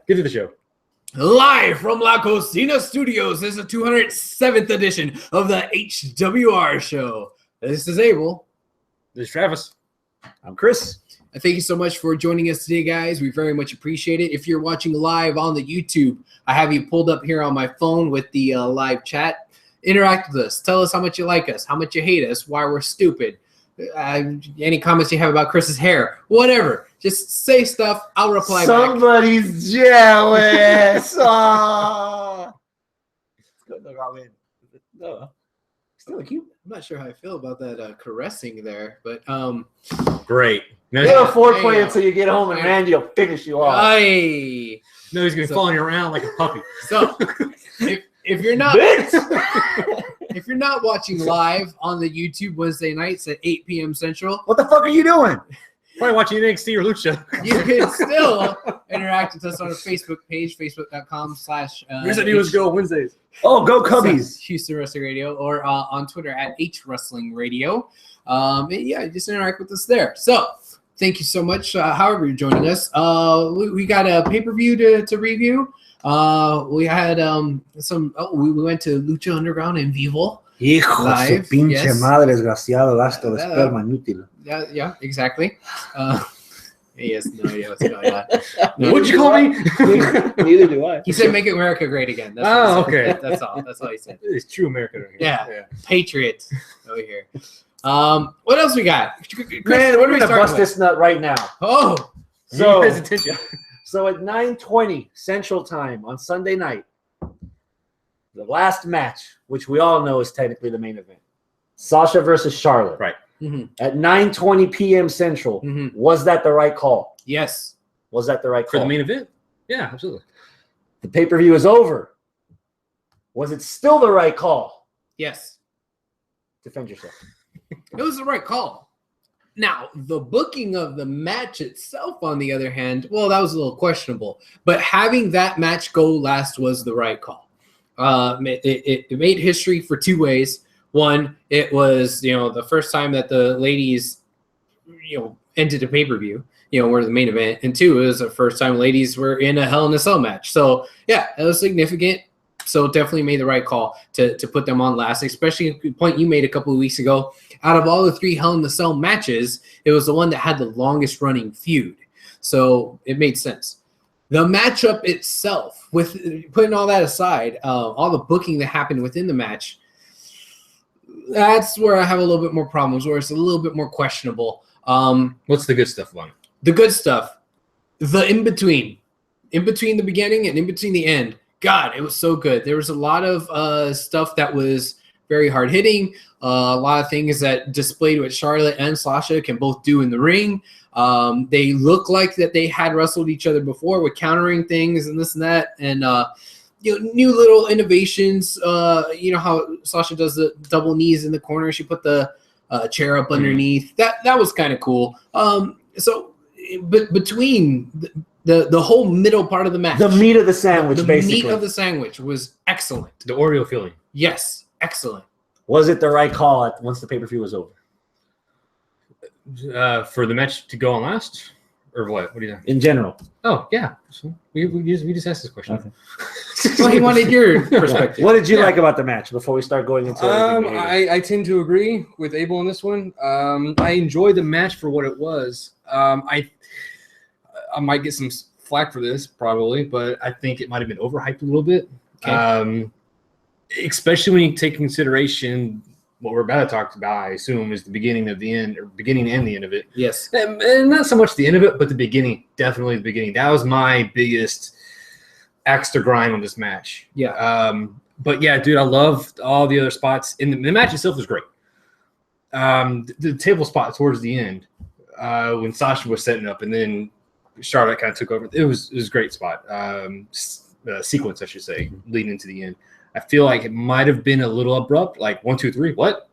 Get to the show. Live from La Cocina Studios, this is the 207th edition of the HWR show. This is Abel. This is Travis. I'm Chris. And thank you so much for joining us today, guys. We very much appreciate it. If you're watching live on the YouTube, I have you pulled up here on my phone with the live chat. Interact with us. Tell us how much you like us, how much you hate us, why we're stupid. Any comments you have about Chris's hair, whatever. Just say stuff. I'll reply back. Somebody's jealous. Oh. No. Still cute. I'm not sure how I feel about that caressing there, but Great. Give a foreplay until you get home, and Randy will finish you off. No, he's gonna follow you around like a puppy. So if you're not if you're not watching live on the YouTube Wednesday nights at 8 p.m. Central, what the fuck are you doing? Probably watching NXT or Lucha. You can still interact with us on our Facebook page, facebook.com/ Here's the news go Wednesdays. Oh, go Cubbies. Houston Wrestling Radio, or on Twitter at H Wrestling Radio. Yeah, just interact with us there. So thank you so much. However you're joining us, we got a pay-per-view to review. We had we went to Lucha Underground in vivo. Hijo live, su pinche yes. madre, desgraciado, gasto de esperma inútil. Yeah, exactly. He has no idea what's going on. No, What'd you call me? Neither do I. He said, "Make America great again." That's what he said. Okay. That's all. That's all he said. It's true America right here. Yeah. Patriots over here. What else we got? Man, what we're gonna bust this nut right now. Oh, So, He pays attention. so at 9:20 Central Time on Sunday night, the last match, which we all know is technically the main event, Sasha versus Charlotte. Right. At 9:20 p.m. Central, was that the right call? yes. Was that the right For call? the main event? Yeah, absolutely. The pay-per-view is over. Was it still the right call? Yes. Defend yourself. It was the right call. Now, the booking of the match itself, on the other hand, well, that was a little questionable. But having that match go last was the right call. It made history for two ways. One, it was, the first time that the ladies, ended a pay-per-view, were the main event. And two, it was the first time ladies were in a Hell in a Cell match. So, yeah, it was significant. So definitely made the right call to put them on last, especially the point you made a couple of weeks ago. Out of all the three Hell in a Cell matches, it was the one that had the longest running feud. So it made sense. The matchup itself, with putting all that aside, all the booking that happened within the match, that's where I have a little bit more problems, where it's a little bit more questionable. What's the good stuff, Lon? The good stuff, the in-between the beginning and in between the end. God, it was so good. There was a lot of stuff that was very hard-hitting, a lot of things that displayed what Charlotte and Sasha can both do in the ring. They look like that they had wrestled each other before with countering things and this and that, and new little innovations. How Sasha does the double knees in the corner. She put the chair up underneath. That was kind of cool. But between the whole middle part of the match, The meat of the sandwich, basically. The meat of the sandwich was excellent. The Oreo feeling. Yes, excellent. Was it the right call once the pay-per-view was over? For the match to go on last? Or what? What do you think? In general. Oh, yeah. So we just asked this question. Okay. Well, he wanted your perspective. What did you like about the match before we start going into everything? I tend to agree with Abel on this one. I enjoyed the match for what it was. I might get some flack for this, probably, but I think it might have been overhyped a little bit. Okay. Especially when you take consideration what we're about to talk about, I assume, is the beginning of the end, or beginning and the end of it. Yes. And not so much the end of it, but the beginning. Definitely the beginning. That was my biggest axe to grind on this match. Yeah. But yeah, dude, I loved all the other spots. And the match itself was great. The table spot towards the end, when Sasha was setting up and then Charlotte kind of took over. It was a great spot. Sequence, I should say, leading into the end. I feel like it might have been a little abrupt, like 1, 2, 3. What?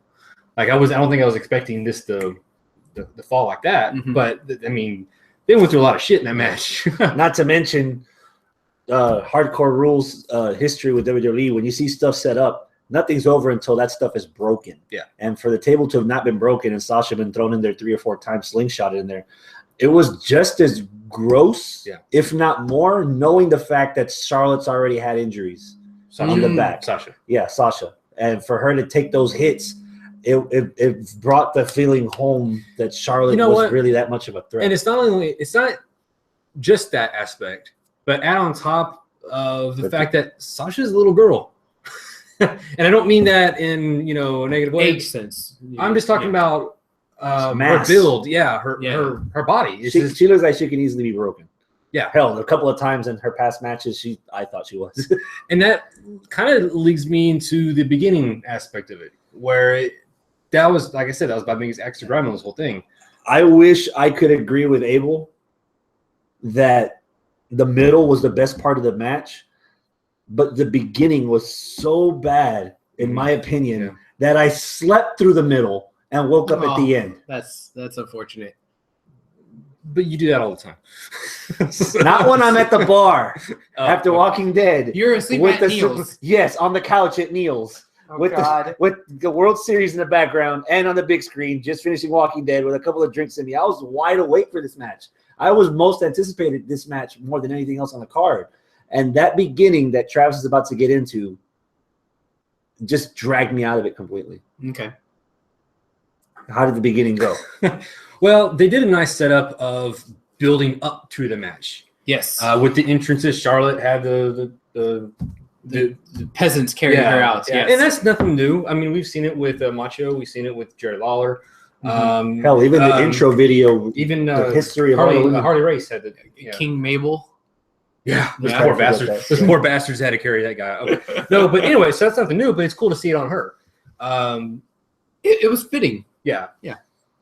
Like I don't think I was expecting this to fall like that. Mm-hmm. But I mean, they went through a lot of shit in that match. Not to mention hardcore rules history with WWE. When you see stuff set up, nothing's over until that stuff is broken. Yeah. And for the table to have not been broken and Sasha been thrown in there 3 or 4 times, slingshotted in there, it was just as gross, Yeah. if not more, knowing the fact that Charlotte's already had injuries on the back. Sasha. Yeah, Sasha. And for her to take those hits, it brought the feeling home that Charlotte was really that much of a threat. And it's not just that aspect, but add on top of the fact that Sasha's a little girl. And I don't mean that in a negative way. Age sense. I'm just talking about her Mass. build. Yeah, her body. It's She looks like she can easily be broken. Yeah. Hell, a couple of times in her past matches, I thought she was. And that kind of leads me into the beginning aspect of it, where that was, like I said, that was my biggest extra grind on this whole thing. I wish I could agree with Abel that the middle was the best part of the match, but the beginning was so bad, in my opinion, that I slept through the middle and woke up at the end. That's unfortunate. But you do that all the time. Not when I'm at the bar after Walking Dead. You're asleep at Neil's. Yes, on the couch at Neil's. With the World Series in the background and on the big screen, just finishing Walking Dead with a couple of drinks in me. I was wide awake for this match. I was most anticipated this match more than anything else on the card. And that beginning that Travis is about to get into just dragged me out of it completely. Okay. How did the beginning go? Well, they did a nice setup of building up to the match. Yes. With the entrances, Charlotte had the peasants carrying her out. Yeah. Yes. And that's nothing new. I mean, we've seen it with Macho. We've seen it with Jerry Lawler. Hell, even the intro video, even the history of Harley Race had the King Mabel. Yeah, those poor bastards. Those poor bastards had to carry that guy. Okay. No, but anyway, so that's nothing new. But it's cool to see it on her. It was fitting. Yeah.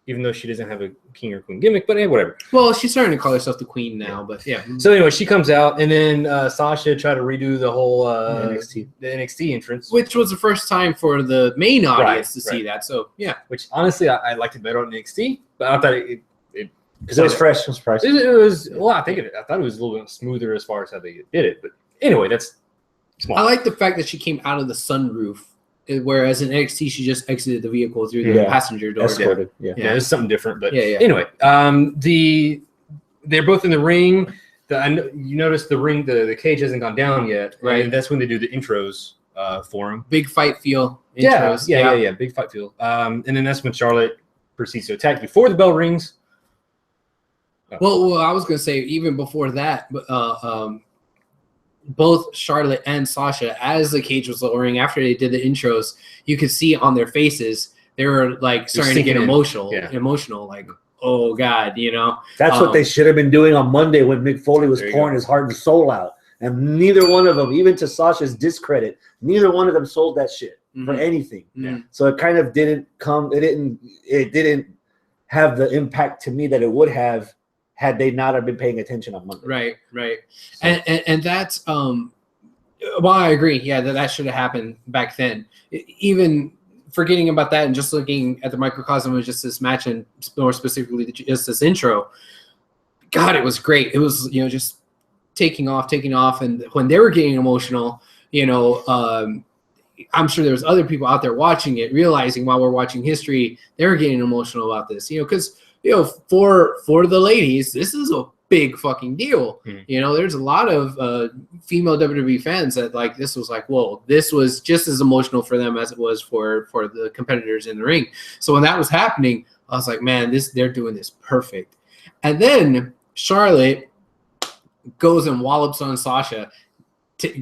Even though she doesn't have a king or queen gimmick, but whatever. Well, she's starting to call herself the queen now, but yeah. So anyway, she comes out, and then Sasha tried to redo the whole the NXT entrance, which was the first time for the main audience to see that. So yeah, which honestly I liked it better on NXT, but I thought it because it was fresh. It was fresh. It was I thought it was a little bit smoother as far as how they did it. But anyway, that's small. I like the fact that she came out of the sunroof. Whereas in NXT, she just exited the vehicle through the passenger door. Escorted. Yeah, it's something different. But anyway, they're both in the ring. You notice the ring, the cage hasn't gone down yet, right? And that's when they do the intros for him. Big fight feel. Intros. Yeah. Big fight feel. And then that's when Charlotte proceeds to attack before the bell rings. Well, I was gonna say even before that, both Charlotte and Sasha, as the cage was lowering, after they did the intros, you could see on their faces they were like starting to get emotional, like, oh God, That's what they should have been doing on Monday when Mick Foley was pouring his heart and soul out. And neither one of them, even to Sasha's discredit, neither one of them sold that shit for anything. So it kind of didn't have the impact to me that it would have had they not have been paying attention on Monday. Right. So. And that's well, I agree. Yeah, that should have happened back then. Even forgetting about that and just looking at the microcosm of just this match and more specifically just this intro, God, it was great. It was, just taking off. And when they were getting emotional, I'm sure there was other people out there watching it, realizing while we're watching history, they were getting emotional about this, because for the ladies, this is a big fucking deal. There's a lot of female WWE fans that like this was like, whoa, this was just as emotional for them as it was for the competitors in the ring. So when that was happening, I was like, man, they're doing this perfect. And then Charlotte goes and wallops on Sasha,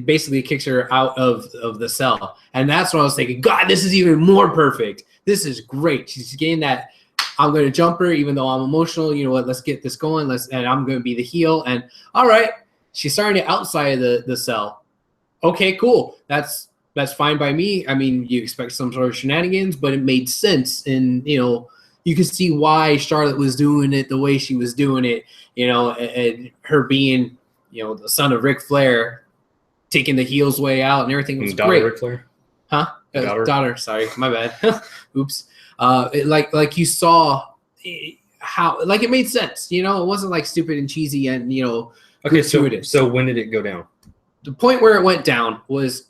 basically kicks her out of the cell. And that's when I was thinking, God, this is even more perfect. This is great. She's getting that. I'm going to jump her, even though I'm emotional. You know what? Let's get this going. And I'm going to be the heel. And all right, she's starting to outside of the cell. Okay, cool. That's fine by me. I mean, you expect some sort of shenanigans, but it made sense. And you could see why Charlotte was doing it the way she was doing it. And her being, the son of Ric Flair, taking the heel's way out and everything was great. Ric Flair? Huh? Daughter. Sorry, my bad. Oops. Like you saw how like it made sense, it wasn't like stupid and cheesy and gratuitous. So when did it go down? The point where it went down was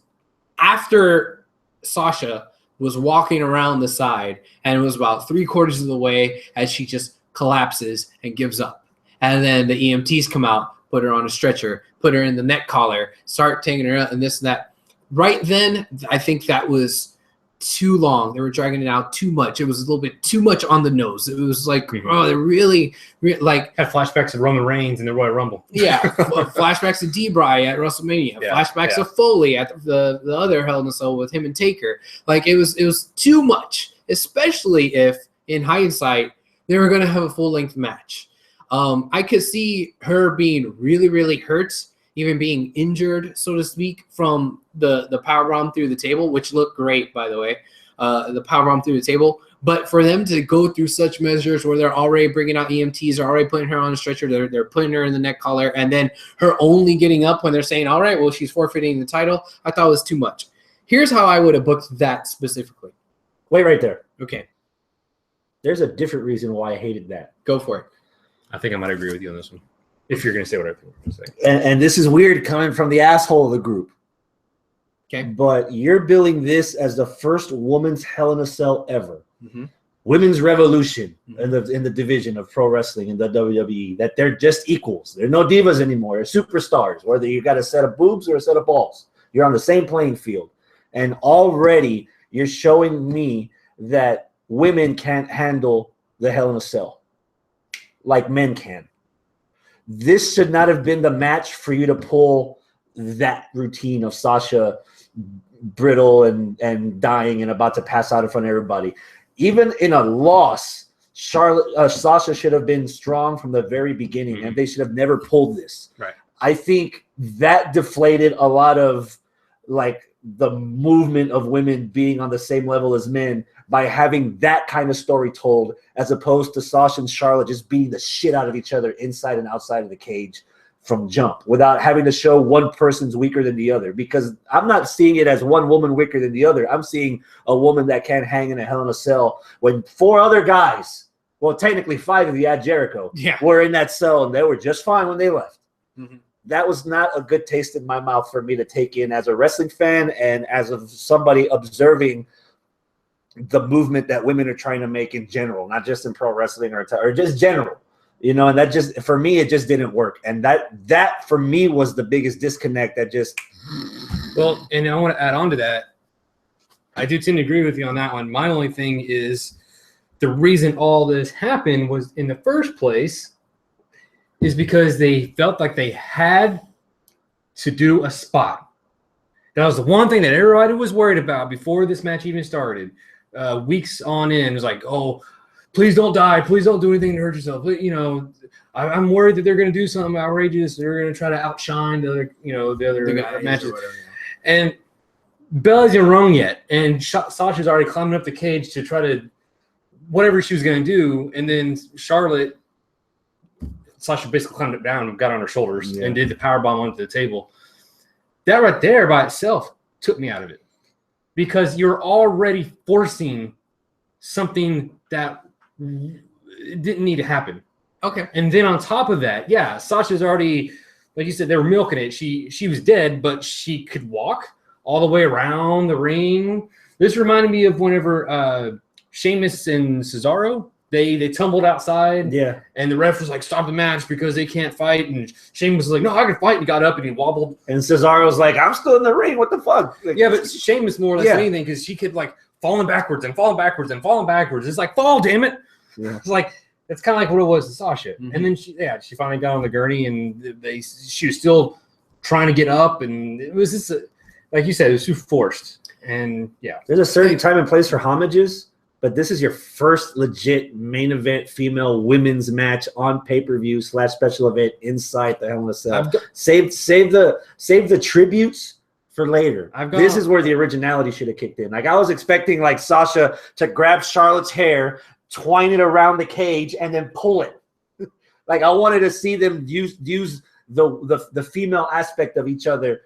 after Sasha was walking around the side, and it was about 3/4 of the way as she just collapses and gives up. And then the EMTs come out, put her on a stretcher, put her in the neck collar, start taking her out and this and that. Right then, I think that was too long. They were dragging it out too much. It was a little bit too much on the nose. It was like, oh, they're really like had flashbacks of Roman Reigns and the Royal Rumble. Yeah, flashbacks of D-Bry at WrestleMania, flashbacks of Foley at the other Hell in a Cell with him and Taker. Like it was too much, especially if in hindsight they were going to have a full-length match. I could see her being really, really hurt, even being injured, so to speak, from the powerbomb through the table, which looked great, by the way, the powerbomb through the table. But for them to go through such measures where they're already bringing out EMTs, they're already putting her on a stretcher, they're putting her in the neck collar, and then her only getting up when they're saying, all right, well, she's forfeiting the title, I thought it was too much. Here's how I would have booked that specifically. Wait right there. Okay. There's a different reason why I hated that. Go for it. I think I might agree with you on this one. If you're going to say what I think you're going to say. And this is weird coming from the asshole of the group. Okay. But you're billing this as the first women's Hell in a Cell ever. Mm-hmm. Women's revolution in the division of pro wrestling in the WWE. That they're just equals. They're no divas anymore. They're superstars. Whether you got a set of boobs or a set of balls. You're on the same playing field. And already you're showing me that women can't handle the Hell in a Cell like men can. This should not have been the match for you to pull that routine of Sasha brittle and dying and about to pass out in front of everybody. Even in a loss, Sasha should have been strong from the very beginning, and they should have never pulled this. Right. I think that deflated a lot of like the movement of women being on the same level as men by having that kind of story told, as opposed to Sasha and Charlotte just beating the shit out of each other inside and outside of the cage from jump without having to show one person's weaker than the other. Because I'm not seeing it as one woman weaker than the other. I'm seeing a woman that can't hang in a Hell in a Cell when 4 other guys, well, technically 5 if you add Jericho, were in that cell and they were just fine when they left. Mm-hmm. That was not a good taste in my mouth for me to take in as a wrestling fan and as somebody observing the movement that women are trying to make in general, not just in pro wrestling or just general, you know. And that just, for me, it just didn't work. And that for me was the biggest disconnect. That just, well, and I want to add on to that. I do tend to agree with you on that one. My only thing is the reason all this happened was in the first place is because they felt like they had to do a spot. That was the one thing that everybody was worried about before this match even started. Weeks on in, it was like, oh, please don't die. Please don't do anything to hurt yourself. You know, I'm worried that they're going to do something outrageous. They're going to try to outshine the other matches. And bell isn't rung yet. And Sasha's already climbing up the cage to try to whatever she was going to do. And then Sasha basically climbed it down and got on her shoulders and did the powerbomb onto the table. That right there by itself took me out of it, because you're already forcing something that didn't need to happen. Okay. And then on top of that, Sasha's already, like you said, they were milking it. She was dead, but she could walk all the way around the ring. This reminded me of whenever Sheamus and Cesaro, they tumbled outside. Yeah. And the ref was like, stop the match because they can't fight. And Sheamus was like, no, I can fight. And got up and he wobbled. And Cesaro's like, I'm still in the ring. What the fuck? Like, yeah, but Sheamus more or less anything, because she kept like falling backwards and falling backwards and falling backwards. It's like, fall, damn it. Yeah. It's like, it's kind of like what it was to Sasha. Mm-hmm. And then she finally got on the gurney and she was still trying to get up. And it was just, like you said, it was too forced. And there's a certain time and place for homages. But this is your first legit main event female women's match on pay-per-view / special event inside the Hell in a Cell. Save the tributes for later. This is where the originality should have kicked in. Like, I was expecting like Sasha to grab Charlotte's hair, twine it around the cage, and then pull it. Like, I wanted to see them use the female aspect of each other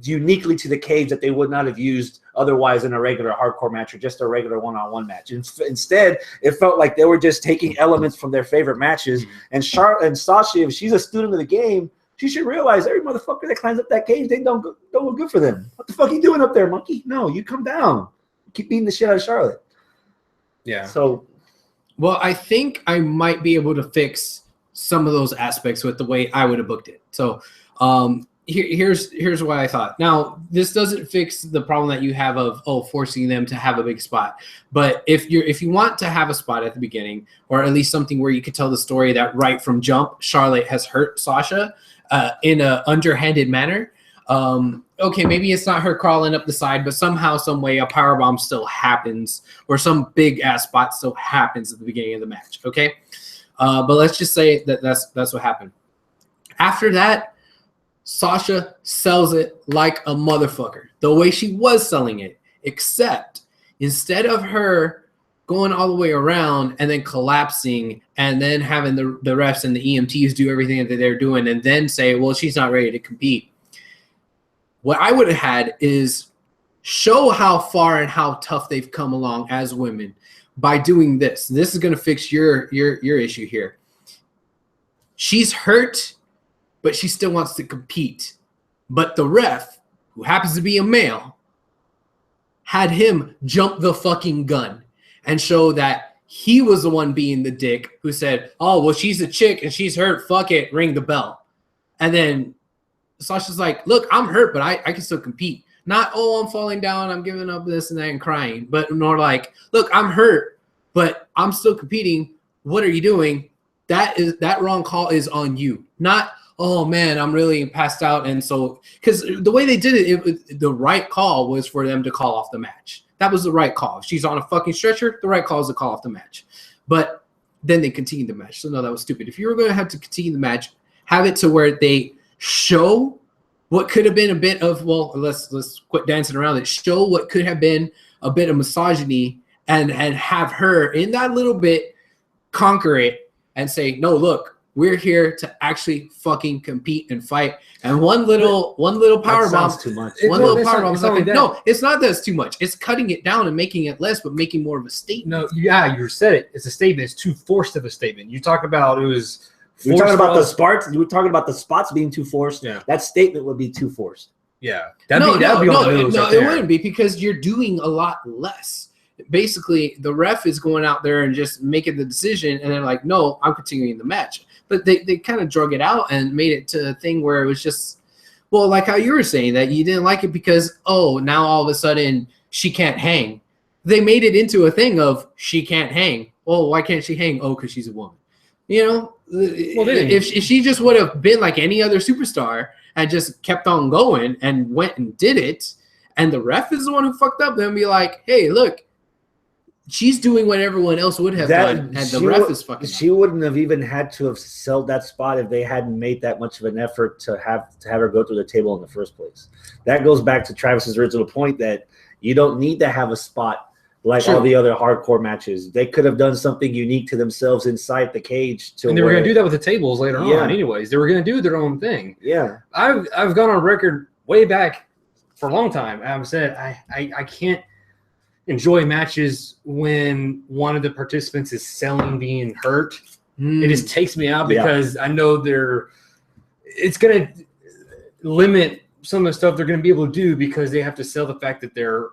uniquely to the cage that they would not have used otherwise in a regular hardcore match or just a regular one-on-one match. Instead, it felt like they were just taking elements from their favorite matches. And Sasha, if she's a student of the game, she should realize every motherfucker that climbs up that cage, they don't look good for them. What the fuck are you doing up there, monkey? No, you come down. Keep beating the shit out of Charlotte. Yeah. So, well, I think I might be able to fix some of those aspects with the way I would have booked it. So here's what I thought. Now, this doesn't fix the problem that you have of forcing them to have a big spot. But if you want to have a spot at the beginning, or at least something where you could tell the story that right from jump, Charlotte has hurt Sasha in an underhanded manner. Okay, maybe it's not her crawling up the side, but somehow, some way, a powerbomb still happens, or some big ass spot still happens at the beginning of the match. Okay, but let's just say that's what happened. After that, Sasha sells it like a motherfucker, the way she was selling it, except instead of her going all the way around and then collapsing and then having the refs and the EMTs do everything that they're doing and then say, well, she's not ready to compete. What I would have had is show how far and how tough they've come along as women by doing this. This is going to fix your issue here. She's hurt, but she still wants to compete. But the ref, who happens to be a male, had him jump the fucking gun and show that he was the one being the dick who said, oh, well, she's a chick and she's hurt. Fuck it. Ring the bell. And then Sasha's like, look, I'm hurt, but I can still compete. Not, oh, I'm falling down, I'm giving up this and that and crying. But more like, look, I'm hurt, but I'm still competing. What are you doing? That wrong call is on you. Not, oh man, I'm really passed out. And so, because the way they did it, the right call was for them to call off the match. That was the right call. If she's on a fucking stretcher, the right call is to call off the match. But then they continued the match. So no, that was stupid. If you were going to have to continue the match, have it to where they show what could have been a bit of, well, let's quit dancing around it. Show what could have been a bit of misogyny and have her in that little bit conquer it and say, no, look, we're here to actually fucking compete and fight. And one little power bomb, too much. One little power bomb is like, no, it's not that it's too much. It's cutting it down and making it less, but making more of a statement. No, yeah, you said it. It's a statement. It's too forced of a statement. You talk about it was. You're talking about the spots. You were talking about the spots being too forced. Yeah. That statement would be too forced. Yeah. No, it wouldn't be, because you're doing a lot less. Basically, the ref is going out there and just making the decision, and they're like, no, I'm continuing the match. But they kind of drug it out and made it to a thing where it was just, well, like how you were saying that you didn't like it because, oh, now all of a sudden she can't hang. They made it into a thing of she can't hang. Oh, why can't she hang? Oh, because she's a woman. You know, well, if she just would have been like any other superstar and just kept on going and went and did it, and the ref is the one who fucked up, then be like, hey, look, she's doing what everyone else would have done, and the ref is fucking. She wouldn't have even had to have sold that spot if they hadn't made that much of an effort to have her go through the table in the first place. That goes back to Travis's original point that you don't need to have a spot like all the other hardcore matches. They could have done something unique to themselves inside the cage. And they were going to do that with the tables later on anyways. They were going to do their own thing. Yeah. I've gone on record way back for a long time. I've said I can't enjoy matches when one of the participants is selling being hurt. It just takes me out because I know it's going to limit some of the stuff they're going to be able to do because they have to sell the fact that they're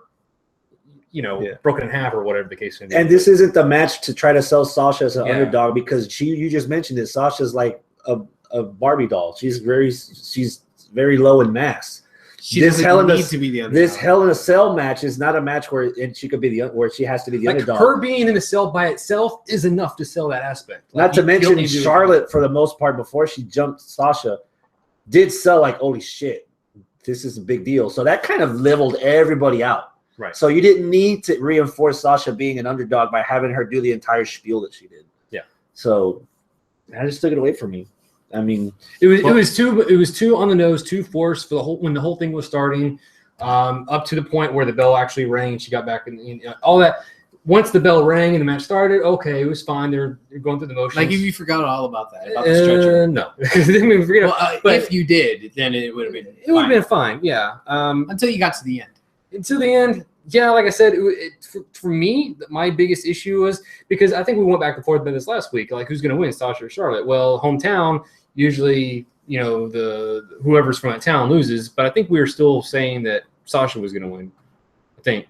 broken in half or whatever the case may be. And this isn't the match to try to sell Sasha as an underdog because you just mentioned it. Sasha's like a Barbie doll. She's very low in mass. This Hell in a Cell match is not a match where she could be where she has to be the underdog. Her being in a cell by itself is enough to sell that aspect. Not to mention Charlotte, for the most part, before she jumped Sasha, did sell like, holy shit, this is a big deal. So that kind of leveled everybody out. Right. So you didn't need to reinforce Sasha being an underdog by having her do the entire spiel that she did. Yeah. So that just took it away from me. I mean, it was too on the nose, too forced for when the whole thing was starting, up to the point where the bell actually rang. She got back in all that. Once the bell rang and the match started, okay, it was fine. They're going through the motions. Like if you forgot all about that, about the stretcher. No. But if you did, then it would have been. It would have been fine. Yeah. Until you got to the end. Until the end, yeah. Like I said, for me, my biggest issue was because I think we went back and forth about this last week. Like, who's going to win, Sasha or Charlotte? Well, hometown usually, the whoever's from that town loses. But I think we were still saying that Sasha was going to win. I think.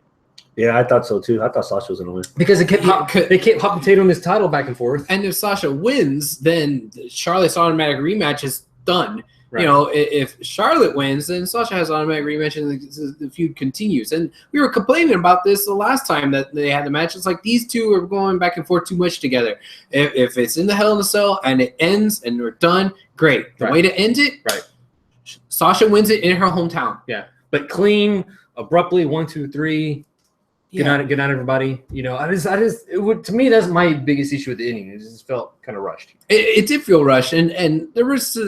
Yeah, I thought so too. I thought Sasha was gonna win because they kept hot potatoing this title back and forth. And if Sasha wins, then Charlotte's automatic rematch is done. Right. You know, if Charlotte wins, then Sasha has automatic rematch and the feud continues. And we were complaining about this the last time that they had the match. It's like these two are going back and forth too much together. If it's in the Hell in a Cell and it ends and we're done, great. The way to end it, right? Sasha wins it in her hometown. Yeah, but clean, abruptly, 1, 2, 3. Good night, everybody. You know, to me, that's my biggest issue with the ending. It just felt kind of rushed. It did feel rushed, and there was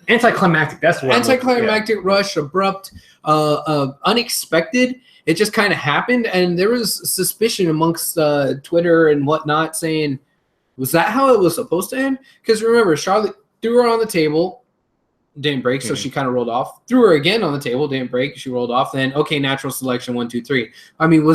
anticlimactic. That's what anticlimactic, rush, abrupt, unexpected. It just kind of happened, and there was suspicion amongst Twitter and whatnot saying, "Was that how it was supposed to end?" Because remember, Charlotte threw her on the table, didn't break, so she kind of rolled off. Threw her again on the table, didn't break, she rolled off. Then natural selection, 1, 2, 3. I mean,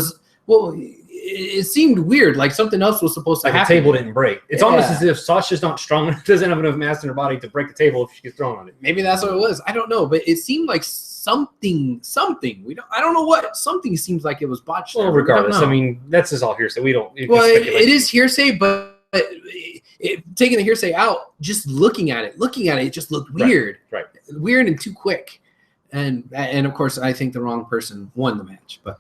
it seemed weird, like something else was supposed to happen. The table didn't break. It's almost as if Sasha's not strong enough, doesn't have enough mass in her body to break the table if she gets thrown on it. Maybe that's what it was. I don't know, but it seemed like something. I don't know what. Something seems like it was botched. Well, regardless, I mean, that's just all hearsay. We don't. It is hearsay, but taking the hearsay out, just looking at it, it just looked weird. Right. Weird and too quick. And of course, I think the wrong person won the match, but.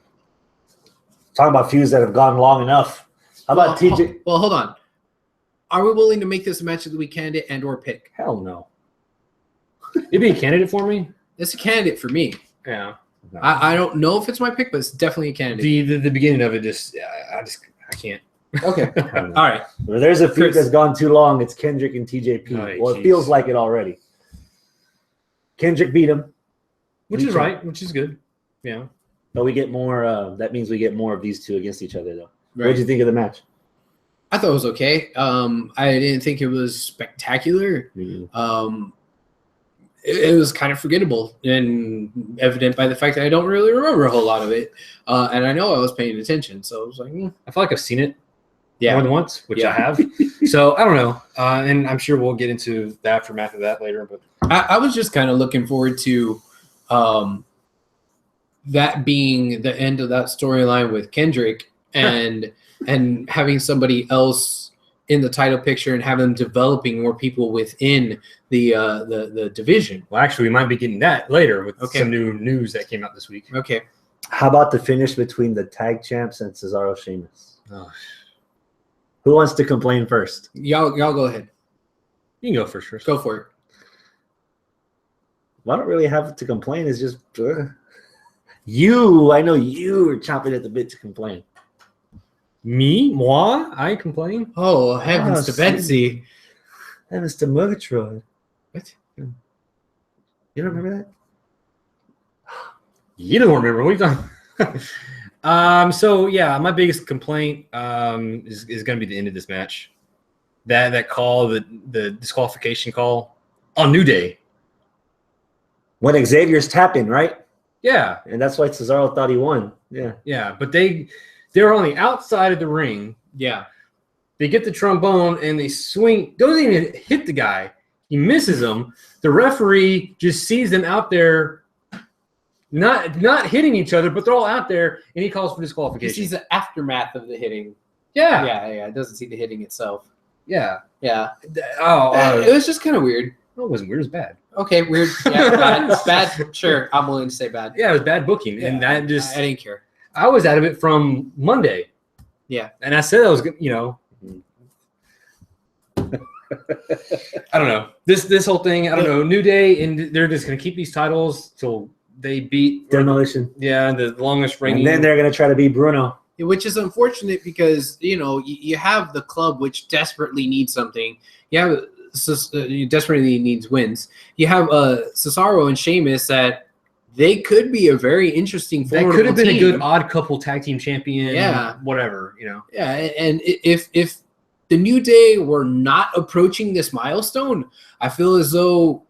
Talking about feuds that have gone long enough. How about TJ? Well, hold on. Are we willing to make this a match of the week candidate and or pick? Hell no. It'd be a candidate for me. It's a candidate for me. Yeah. No. I don't know if it's my pick, but it's definitely a candidate. The beginning of it I can't. Okay. All right. Well, there's a feud that's gone too long. It's Kendrick and TJP. Well, it feels like it already. Kendrick beat him. Which is right, which is good. Yeah. But we get more. That means we get more of these two against each other, though. Right. What did you think of the match? I thought it was okay. I didn't think it was spectacular. Mm-hmm. It was kind of forgettable and evident by the fact that I don't really remember a whole lot of it. And I know I was paying attention, so I was like, I feel like I've seen it more than once, which I have. So I don't know. And I'm sure we'll get into the aftermath of that later. But I was just kind of looking forward to that being the end of that storyline with Kendrick and having somebody else in the title picture and having them developing more people within the division. Well, actually, we might be getting that later with some new news that came out this week. Okay. How about the finish between the tag champs and Cesaro Sheamus? Oh. Who wants to complain first? Y'all go ahead. You can go first. Go for it. Well, I don't really have to complain. It's just you. I know you are chomping at the bit to complain. Me? Moi? I complain? Oh, heavens to Betsy. Heavens to Murgatroyd. What? You don't remember that? You don't remember. What are you talking? So yeah, my biggest complaint is going to be the end of this match. That call, the disqualification call on New Day. When Xavier's tapping, right? Yeah. And that's why Cesaro thought he won. Yeah. Yeah, but they're on the outside of the ring. Yeah. They get the trombone and they swing. Doesn't even hit the guy. He misses him. The referee just sees them out there, not hitting each other, but they're all out there, and he calls for disqualification. He sees the aftermath of the hitting. Yeah. Yeah. It doesn't see the hitting itself. Yeah. Yeah. It was just kind of weird. It wasn't weird. It was bad. Okay, weird. Yeah, bad. Sure, I'm willing to say bad. Yeah, it was bad booking, and that I didn't care. I was out of it from Monday. Yeah, and I said I was, I don't know this whole thing. I don't know. New Day, and they're just gonna keep these titles till they beat Demolition. Yeah, the longest reigning. And then they're gonna try to beat Bruno. Which is unfortunate because you have the club which desperately needs something. You desperately needs wins. You have Cesaro and Sheamus that they could be a very interesting formidable that could have been team. A good odd couple tag team champion. Yeah, whatever. Yeah, and if the New Day were not approaching this milestone, I feel as though,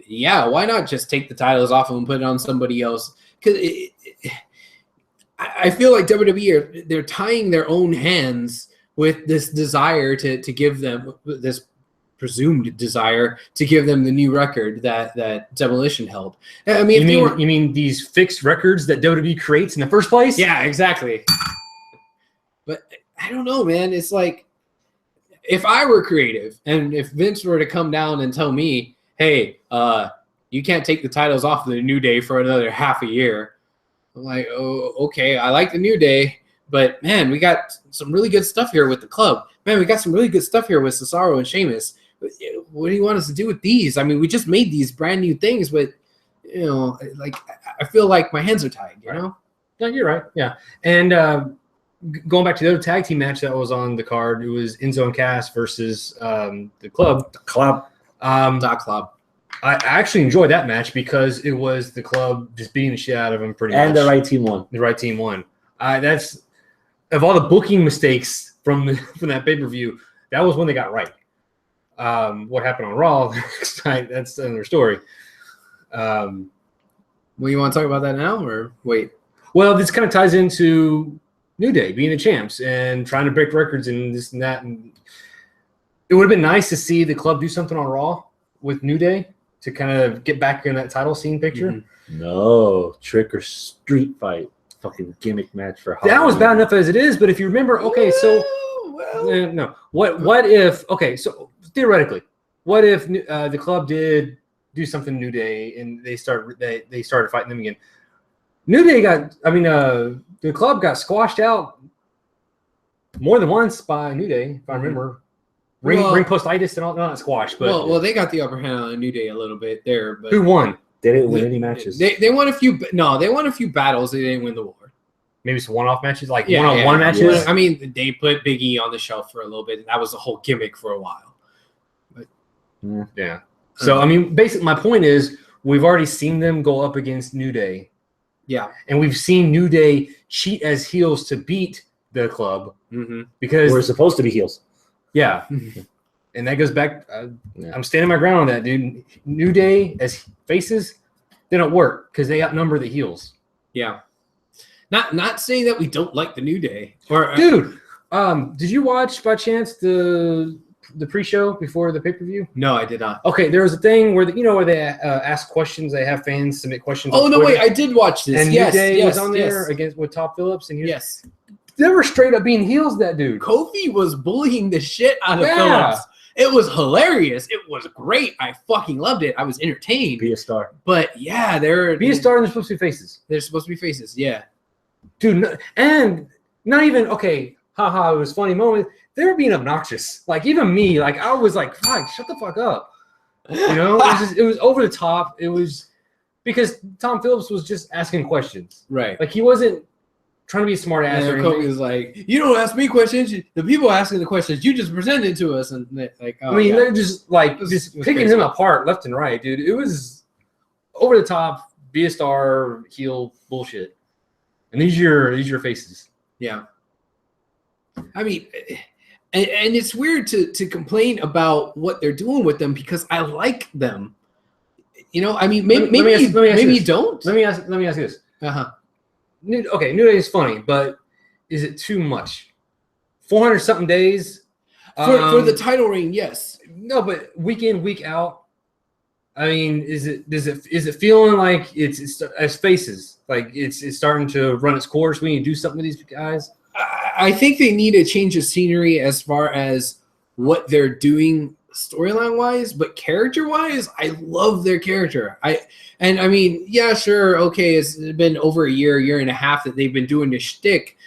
why not just take the titles off them and put it on somebody else? Because I feel like WWE they're tying their own hands with this desire to give them this presumed desire to give them the new record that Demolition held. I mean, you mean these fixed records that WWE creates in the first place? Yeah, exactly. But I don't know, man. It's like if I were creative and if Vince were to come down and tell me, hey, you can't take the titles off of the New Day for another half a year. I'm like, oh, okay. I like the New Day, but man, we got some really good stuff here with the club. Man, we got some really good stuff here with Cesaro and Sheamus. What do you want us to do with these? I mean, we just made these brand new things, but you know, like I feel like my hands are tied. You know? No, you're right. Yeah, and going back to the other tag team match that was on the card, it was Enzo and Cass versus the Club. The Club. Club. I actually enjoyed that match because it was the Club just beating the shit out of them pretty much. And the right team won. The right team won. That's of all the booking mistakes from that pay-per-view, that was one they got right. What happened on Raw next night, that's another story. Well, you want to talk about that now or wait? Well, this kind of ties into New Day being the champs and trying to break records and this and that. And it would have been nice to see the Club do something on Raw with New Day to kind of get back in that title scene picture. Mm-hmm. No, Trick or Street Fight. Fucking gimmick match for Halloween. That was bad enough as it is, but if you remember, okay, so no. What if, okay, so theoretically, what if the Club did do something New Day and they started fighting them again? New Day the Club got squashed out more than once by New Day, if I remember. Ring postitis and all, not squash, but well, they got the upper hand on New Day a little bit there. But who won? They didn't win any matches. They won a few. No, they won a few battles. They didn't win the war. Maybe some one-off matches, like one-on-one matches. Yeah. I mean, they put Big E on the shelf for a little bit, and that was the whole gimmick for a while. But yeah. So I mean, basically, my point is, we've already seen them go up against New Day. Yeah, and we've seen New Day cheat as heels to beat the Club because we're supposed to be heels. Yeah, and that goes back. I'm standing my ground on that, dude. New Day as faces, they don't work because they outnumber the heels. Yeah, not saying that we don't like the New Day, or dude. Did you watch by chance the pre-show before the pay-per-view? No, I did not. Okay, there was a thing where where they ask questions. They have fans submit questions. Oh no, wait, I did watch this. And New Day was on there with Top Phillips, and yes. They were straight up being heels, that dude. Kofi was bullying the shit out of Phillips. It was hilarious. It was great. I fucking loved it. I was entertained. Be a star. But yeah, be a star and they're supposed to be faces. They're supposed to be faces, yeah. Dude, and not even, okay, haha, it was a funny moment. They were being obnoxious. Like, even me, like, I was like, fuck, shut the fuck up. You know? It was over the top. It was because Tom Phillips was just asking questions. Right. Like, he wasn't trying to be a smart ass. And Kobe was like, "You don't ask me questions. The people asking the questions, you just present it to us." And like, oh, they're just like picking crazy. Him apart left and right, dude. It was over the top, be a star, heel bullshit. And these are your faces. Yeah. I mean, and it's weird to complain about what they're doing with them because I like them. You know, I mean, maybe you don't. Let me ask you this. New Day is funny, but is it too much? 400 something days for the title reign, yes. No, but week in, week out. I mean, is it feeling like it's as faces like it's starting to run its course? We need to do something with these guys. I think they need a change of scenery as far as what they're doing storyline wise, but character wise, I love their character. I mean, yeah, sure, okay, it's been over a year and a half that they've been doing this shtick.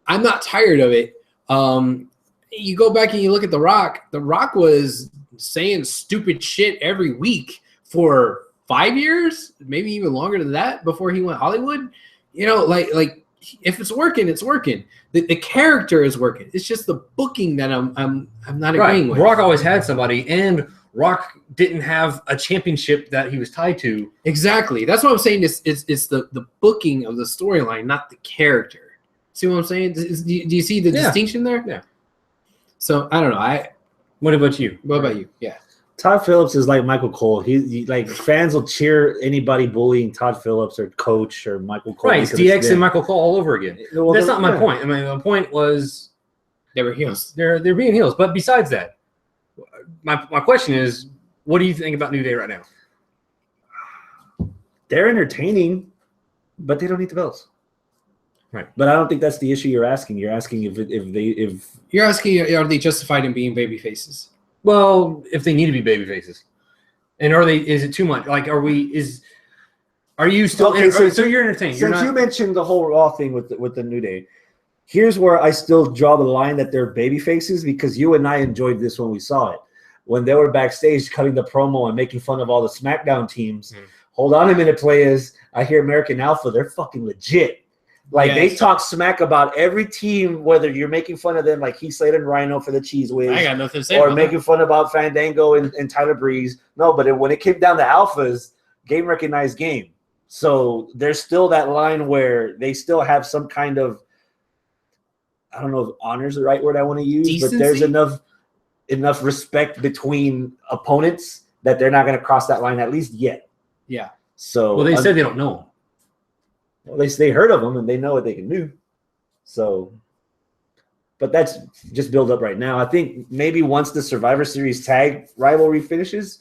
I'm not tired of it. You go back and you look at The Rock. The Rock was saying stupid shit every week for 5 years, maybe even longer than that before he went Hollywood. You know, like if it's working, it's working. The character is working. It's just the booking that I'm not agreeing with. Rock always had somebody, and Rock didn't have a championship that he was tied to. Exactly. That's what I'm saying. It's the booking of the storyline, not the character. See what I'm saying? Do you see the distinction there? Yeah. So I don't know. What about you? What about you? Yeah. Todd Phillips is like Michael Cole. He like fans will cheer anybody bullying Todd Phillips or Coach or Michael Cole. Right, it's DX and Michael Cole all over again. Well, that's not my point. I mean, the point was they were heels. They're being heels. But besides that, my question is, what do you think about New Day right now? They're entertaining, but they don't need the belts. Right. But I don't think that's the issue you're asking. You're asking if you're asking, are they justified in being baby faces? Well, if they need to be baby faces, and is it too much? Like, are you still okay? So you're entertained. Since you mentioned the whole Raw thing with the New Day, here's where I still draw the line that they're baby faces, because you and I enjoyed this when we saw it, when they were backstage cutting the promo and making fun of all the SmackDown teams. Hold on a minute, players. I hear American Alpha. They're fucking legit. Like, they talk smack about every team, whether you're making fun of them, like Heath Slater and Rhino for the Cheese Whiz. I got nothing to say or making fun about Fandango and Tyler Breeze. No, but when it came down to Alphas, game recognized game. So there's still that line where they still have some kind of, I don't know if honor is the right word I want to use, decency? But there's enough respect between opponents that they're not going to cross that line, at least yet. Yeah. So they said they don't know him. Well, they heard of them and they know what they can do. So, but that's just build up right now. I think maybe once the Survivor Series tag rivalry finishes,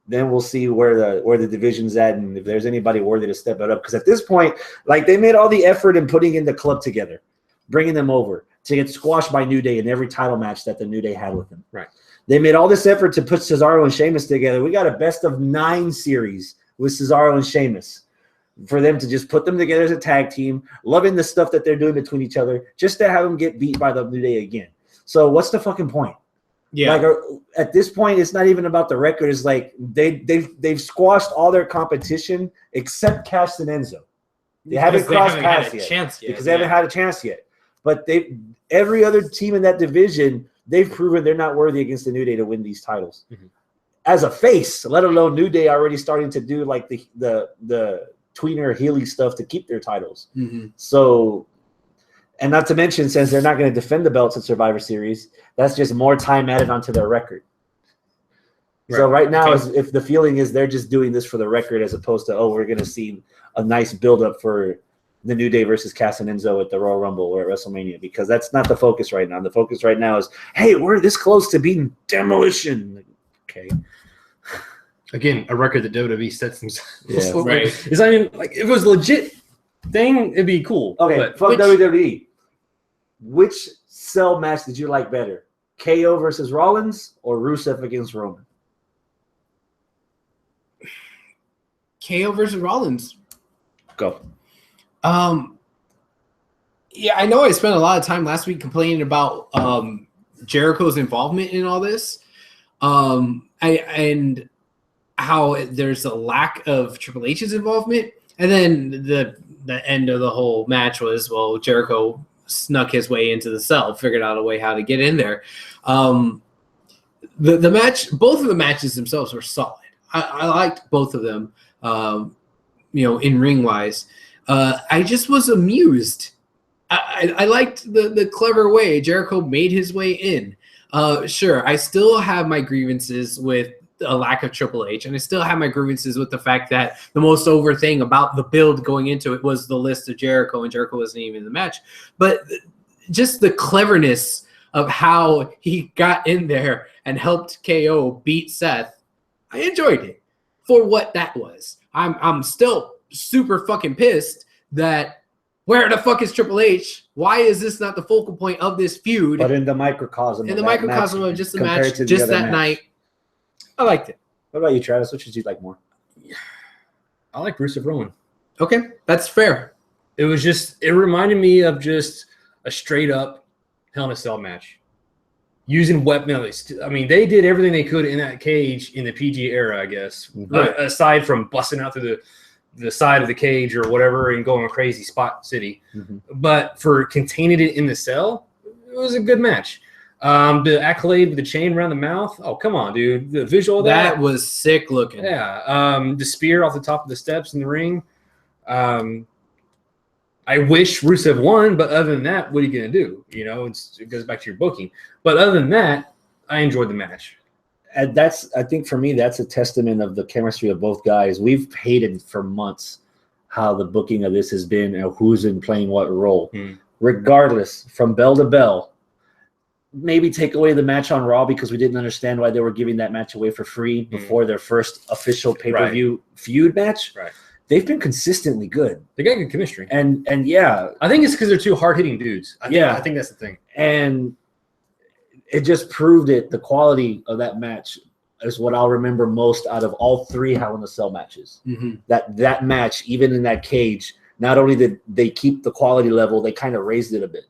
then we'll see where the division's at and if there's anybody worthy to step it up. Because at this point, like, they made all the effort in putting in the club together, bringing them over to get squashed by New Day in every title match that the New Day had with them. Right. They made all this effort to put Cesaro and Sheamus together. We got a best of 9 series with Cesaro and Sheamus, for them to just put them together as a tag team, loving the stuff that they're doing between each other, just to have them get beat by the New Day again. So what's the fucking point? Yeah. Like, at this point, it's not even about the record. It's like they've squashed all their competition except Cass and Enzo. They haven't crossed paths yet because they haven't had a chance yet. But every other team in that division, they've proven they're not worthy against the New Day to win these titles. Mm-hmm. As a face, let alone New Day already starting to do like the tweener Healy stuff to keep their titles. Mm-hmm. So, and not to mention, since they're not going to defend the belts at Survivor Series, that's just more time added onto their record. Right. So right now, if the feeling is they're just doing this for the record, as opposed to, we're going to see a nice build-up for the New Day versus Cass and Enzo at the Royal Rumble or at WrestleMania, because that's not the focus right now. The focus right now is, hey, we're this close to beating Demolition. Okay. Again, a record that WWE sets themselves. Yeah, right. It's not even like, if it was a legit thing, it'd be cool. Okay, but fuck WWE. Which cell match did you like better? KO versus Rollins or Rusev against Roman? KO versus Rollins. Go. Yeah, I know I spent a lot of time last week complaining about Jericho's involvement in all this. And how there's a lack of Triple H's involvement. And then the end of the whole match was, Jericho snuck his way into the cell, figured out a way how to get in there. The match, both of the matches themselves were solid. I liked both of them, in ring wise. I just was amused. I liked the clever way Jericho made his way in. Sure, I still have my grievances with a lack of Triple H, and I still have my grievances with the fact that the most over thing about the build going into it was the list of Jericho, and Jericho wasn't even in the match. But just the cleverness of how he got in there and helped KO beat Seth, I enjoyed it for what that was. I'm still super fucking pissed that where the fuck is Triple H? Why is this not the focal point of this feud? But in the microcosm of just the match, just that night, I liked it. What about you, Travis? Which did you like more? I like Rusev Rowan. Okay, that's fair. It reminded me of just a straight up Hell in a Cell match. Using weapons. I mean, they did everything they could in that cage in the PG era, I guess. Right. Aside from busting out through the side of the cage or whatever and going crazy Spot City. Mm-hmm. But for containing it in the cell, it was a good match. The accolade with the chain around the mouth. Oh, come on, dude. The visual of that was sick looking. Yeah. The spear off the top of the steps in the ring. I wish Rusev won, but other than that, what are you going to do? It goes back to your booking. But other than that, I enjoyed the match. And I think for me, that's a testament of the chemistry of both guys. We've hated for months how the booking of this has been and who's been playing what role. Regardless, from bell to bell, maybe take away the match on Raw because we didn't understand why they were giving that match away for free before their first official pay-per-view feud match. Right. They've been consistently good. They got good chemistry. And yeah. I think it's because they're two hard-hitting dudes. I think that's the thing. And it just proved it. The quality of that match is what I'll remember most out of all 3 Hell in a Cell matches. Mm-hmm. That match, even in that cage, not only did they keep the quality level, they kind of raised it a bit.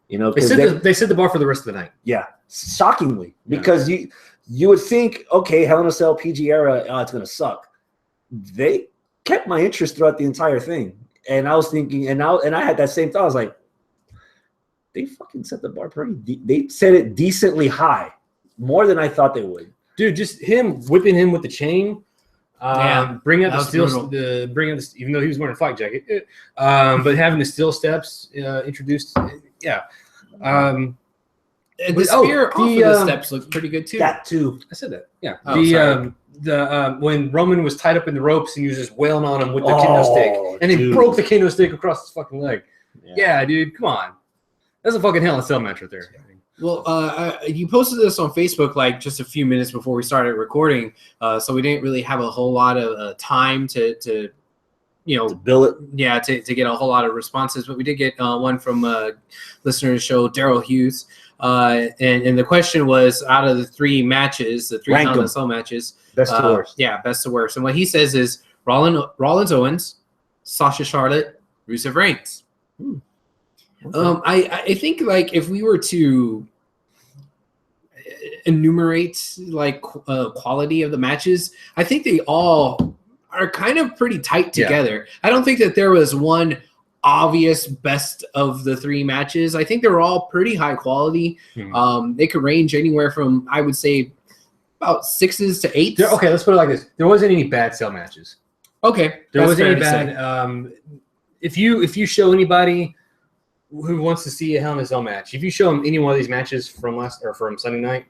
You know, they set the bar for the rest of the night. Yeah, shockingly, because you would think, okay, Hell in a Cell PG era, it's gonna suck. They kept my interest throughout the entire thing, and I was thinking, and I had that same thought. I was like, they fucking set the bar pretty. They set it decently high, more than I thought they would. Dude, just him whipping him with the chain. Bring up the steel, even though he was wearing a fight jacket, but having the steel steps introduced, yeah. And the spear off of the steps looks pretty good too. That too. I said that. Yeah. Oh, when Roman was tied up in the ropes and he was just wailing on him with the kendo stick, and he broke the kendo stick across his fucking leg. Yeah, dude, come on. That's a fucking Hell in a Cell match right there. Well, you posted this on Facebook like just a few minutes before we started recording, so we didn't really have a whole lot of time to bill it. Yeah, to get a whole lot of responses, but we did get one from a listener to the show, Daryl Hughes, and the question was, out of the 3 matches, the 3 Hell in a Cell matches, best to worst. Yeah, best to worst. And what he says is Rollins Owens, Sasha Charlotte, Rusev Reigns. Okay. I think like if we were to enumerate like quality of the matches, I think they all are kind of pretty tight together. Yeah. I don't think that there was one obvious best of the 3 matches. I think they're all pretty high quality. They could range anywhere from, I would say, about 6s to 8s. Okay, let's put it like this: there wasn't any bad cell matches. Okay, there wasn't any bad. If you show anybody who wants to see a Hell in a Cell match, if you show them any one of these matches from from Sunday night,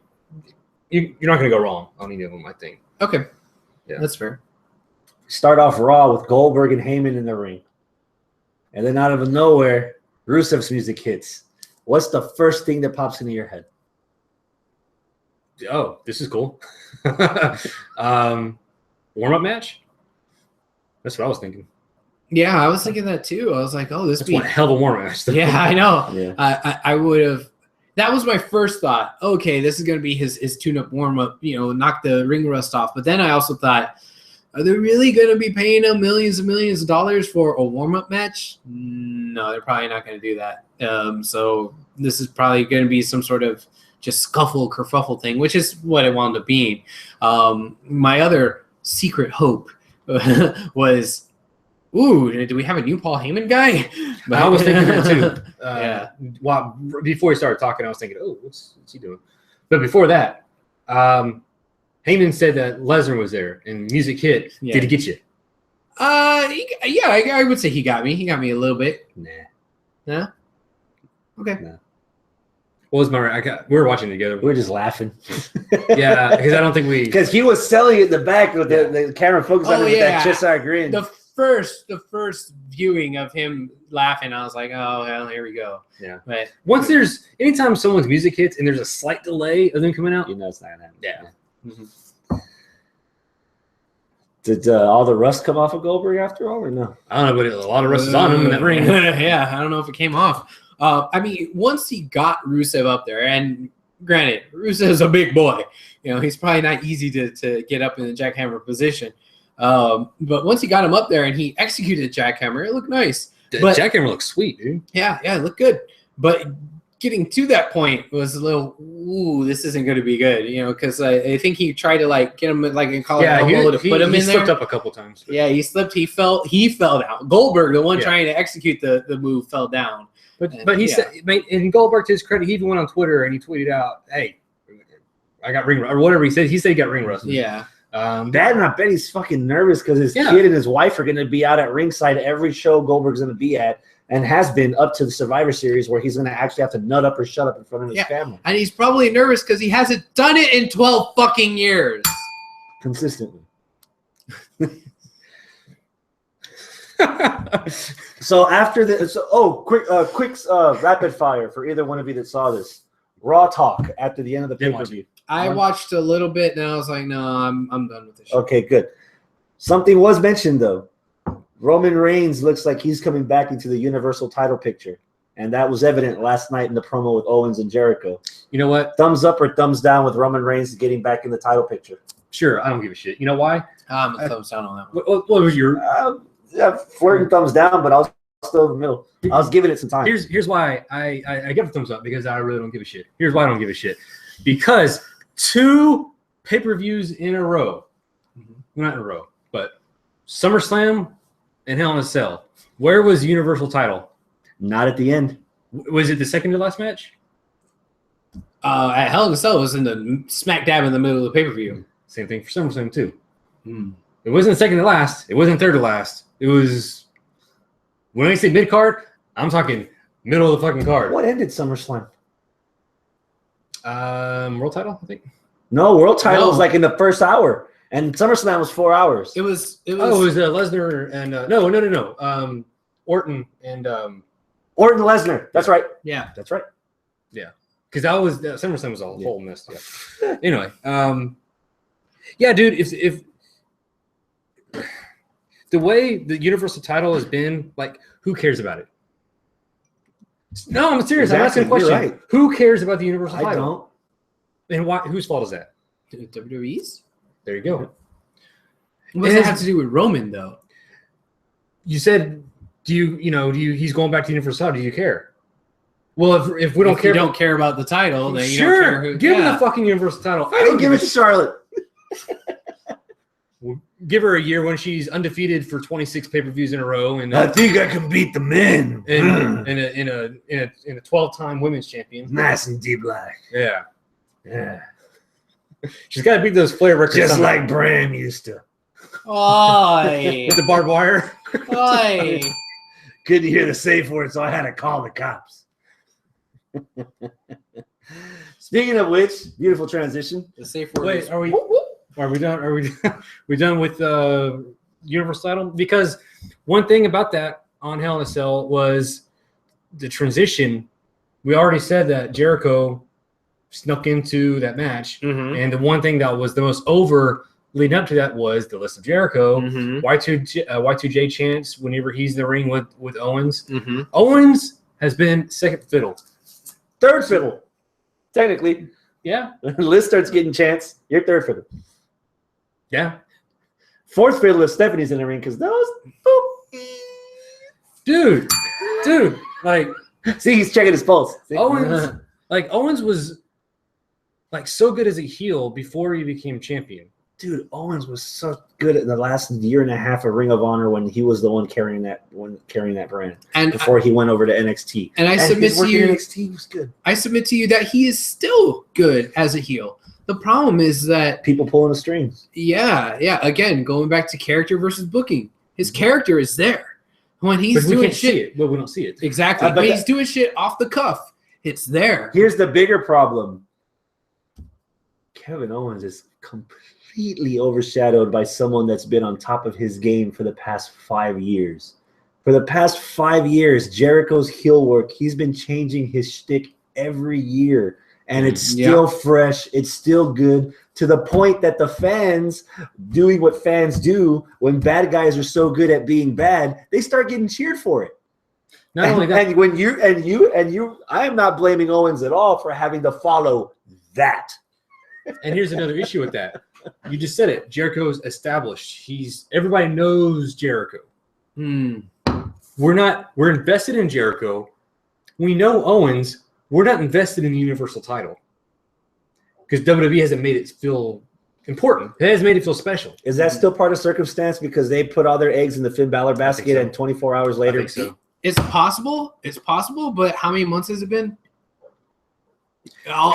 you're not going to go wrong on any of them, I think. Okay, yeah, that's fair. Start off Raw with Goldberg and Heyman in the ring, and then out of nowhere, Rusev's music hits. What's the first thing that pops into your head? Oh, this is cool. Warm-up match? That's what I was thinking. Yeah, I was thinking that too. I was like, oh, this is one hell of a warm-up match. Yeah, I know. Yeah. I would have. That was my first thought. Okay, this is going to be his tune-up warm-up, knock the ring rust off. But then I also thought, are they really going to be paying him millions and millions of dollars for a warm-up match? No, they're probably not going to do that. So this is probably going to be some sort of just scuffle, kerfuffle thing, which is what it wound up being. My other secret hope was, ooh, do we have a new Paul Heyman guy? But I was thinking that too. Yeah. Well, before he started talking, I was thinking, oh, what's he doing? But before that, Heyman said that Lesnar was there and music hit. Yeah. Did he get you? Yeah, I would say he got me. He got me a little bit. Nah. Yeah. Okay. Nah. What was my? We were watching together. We were just laughing. Yeah, because I don't think we. Because he was selling it in the back with the camera focused on him with that Cheshire grin. The first viewing of him laughing, I was like, oh hell, here we go. Yeah. But anytime someone's music hits and there's a slight delay of them coming out, you know it's not gonna happen. Yeah. Mm-hmm. Did all the rust come off of Goldberg after all, or no? I don't know, but a lot of rust is on him in that ring. Yeah, I don't know if it came off. I mean, once he got Rusev up there, and granted, Rusev's a big boy. He's probably not easy to get up in the jackhammer position. But once he got him up there and he executed the jackhammer, it looked nice. The jackhammer looked sweet, dude. Yeah, it looked good. But getting to that point was a little, ooh, this isn't going to be good, because I think he tried to get him in Colorado to put him in there. He slipped up a couple times. But. Yeah, he slipped. He fell down. Goldberg, the one trying to execute the move, fell down. But he said, in Goldberg, to his credit, he even went on Twitter and he tweeted out, "Hey, I got ring rust," or whatever he said. He said he got ring rust. Yeah. And I bet he's fucking nervous because his kid and his wife are going to be out at ringside every show Goldberg's going to be at, and has been up to the Survivor Series where he's going to actually have to nut up or shut up in front of his family. And he's probably nervous because he hasn't done it in 12 fucking years. Consistently. So after this, quick rapid fire for either one of you that saw this. Raw talk after the end of the Didn't watch pay-per-view. I watched a little bit, and I was like, no, I'm done with this shit. Okay, good. Something was mentioned, though. Roman Reigns looks like he's coming back into the Universal title picture. And that was evident last night in the promo with Owens and Jericho. You know what? Thumbs up or thumbs down with Roman Reigns getting back in the title picture? Sure, I don't give a shit. You know why? I'm a thumbs down on that one. What was your? Yeah, flirting thumbs down, but I was still in the middle. I was giving it some time. Here's why I give a thumbs up, because I really don't give a shit. Here's why I don't give a shit. Because 2 pay-per-views in a row, not in a row, but SummerSlam and Hell in a Cell. Where was the Universal title? Not at the end. Was it the second to last match? At Hell in a Cell was in the smack dab in the middle of the pay-per-view. Same thing for SummerSlam too. It wasn't second to last. It wasn't third to last. It was, when I say mid-card, I'm talking middle of the fucking card. What ended SummerSlam? World title, I think. No, world title was No. like in the first hour, and SummerSlam was 4 hours. It was. Oh, it was Lesnar and no. Orton and Orton Lesnar. That's right. Yeah. That's right. because that was SummerSlam was a whole mess. Yeah. Anyway, yeah, dude. If the way the Universal title has been, like, who cares about it? No, I'm serious. Exactly. I'm asking a question. You're right. Who cares about the Universal I title? don't. And why? Whose fault is that? WWE's? There you go. What does that have to do with Roman, though? You said, do you he's going back to Universal title. Do you care? Well, if we don't If care, you don't care about the title, then you sure, don't care who. give her the fucking Universal title. I didn't give it to Charlotte. Give her a year when she's undefeated for 26 pay-per-views in a row, and I think I can beat the men. in a 12-time women's champion. Nice and deep black. Yeah, Yeah. she's got to beat those Flair records, Just somehow. like Bram used to. Oi. with the barbed wire. Oi. Couldn't hear the safe word, so I had to call the cops. Speaking of which, beautiful transition. The safe word Wait, is are we? whoop, whoop. Are we done? Are we done with Universal title? Because one thing about that on Hell in a Cell was the transition. We already said that Jericho snuck into that match, and the one thing that was the most over leading up to that was the list of Jericho. Y2J chants whenever he's in the ring with Owens. Owens has been second fiddle. Third fiddle. Technically. Yeah, Liz starts getting chance. You're third fiddle. yeah, Fourth fiddle if Stephanie's in the ring because those. dude, like. See, he's checking his pulse. See? Owens was like so good as a heel before he became champion. Dude, Owens was so good in the last year and a half of Ring of Honor when he was the one carrying that brand. And before he went over to NXT. And I submit his to work you, in NXT was good. I submit to you that he is still good as a heel. The problem is that People pulling the strings. yeah. Again, going back to character versus booking, his character is there when he's But we doing can't see shit. it. Well, we don't see it. Exactly. But When he's doing shit off the cuff, it's there. Here's the bigger problem. Kevin Owens is completely overshadowed by someone that's been on top of his game for the past 5 years. For the past 5 years, Jericho's heel work, he's been changing his shtick every year. And it's still fresh. It's still good to the point that the fans doing what fans do when bad guys are so good at being bad, they start getting cheered for it. Not only that, And when you, I am not blaming Owens at all for having to follow that. and here's another issue with that. You just said it. Jericho's established. Everybody knows Jericho. We're invested in Jericho. We know Owens. We're not invested in the Universal title because WWE hasn't made it feel important. It has made it feel special. Is that still part of circumstance because they put all their eggs in the Finn Balor basket so. and 24 hours I later? think so. It's possible. It's possible, but how many months has it been? All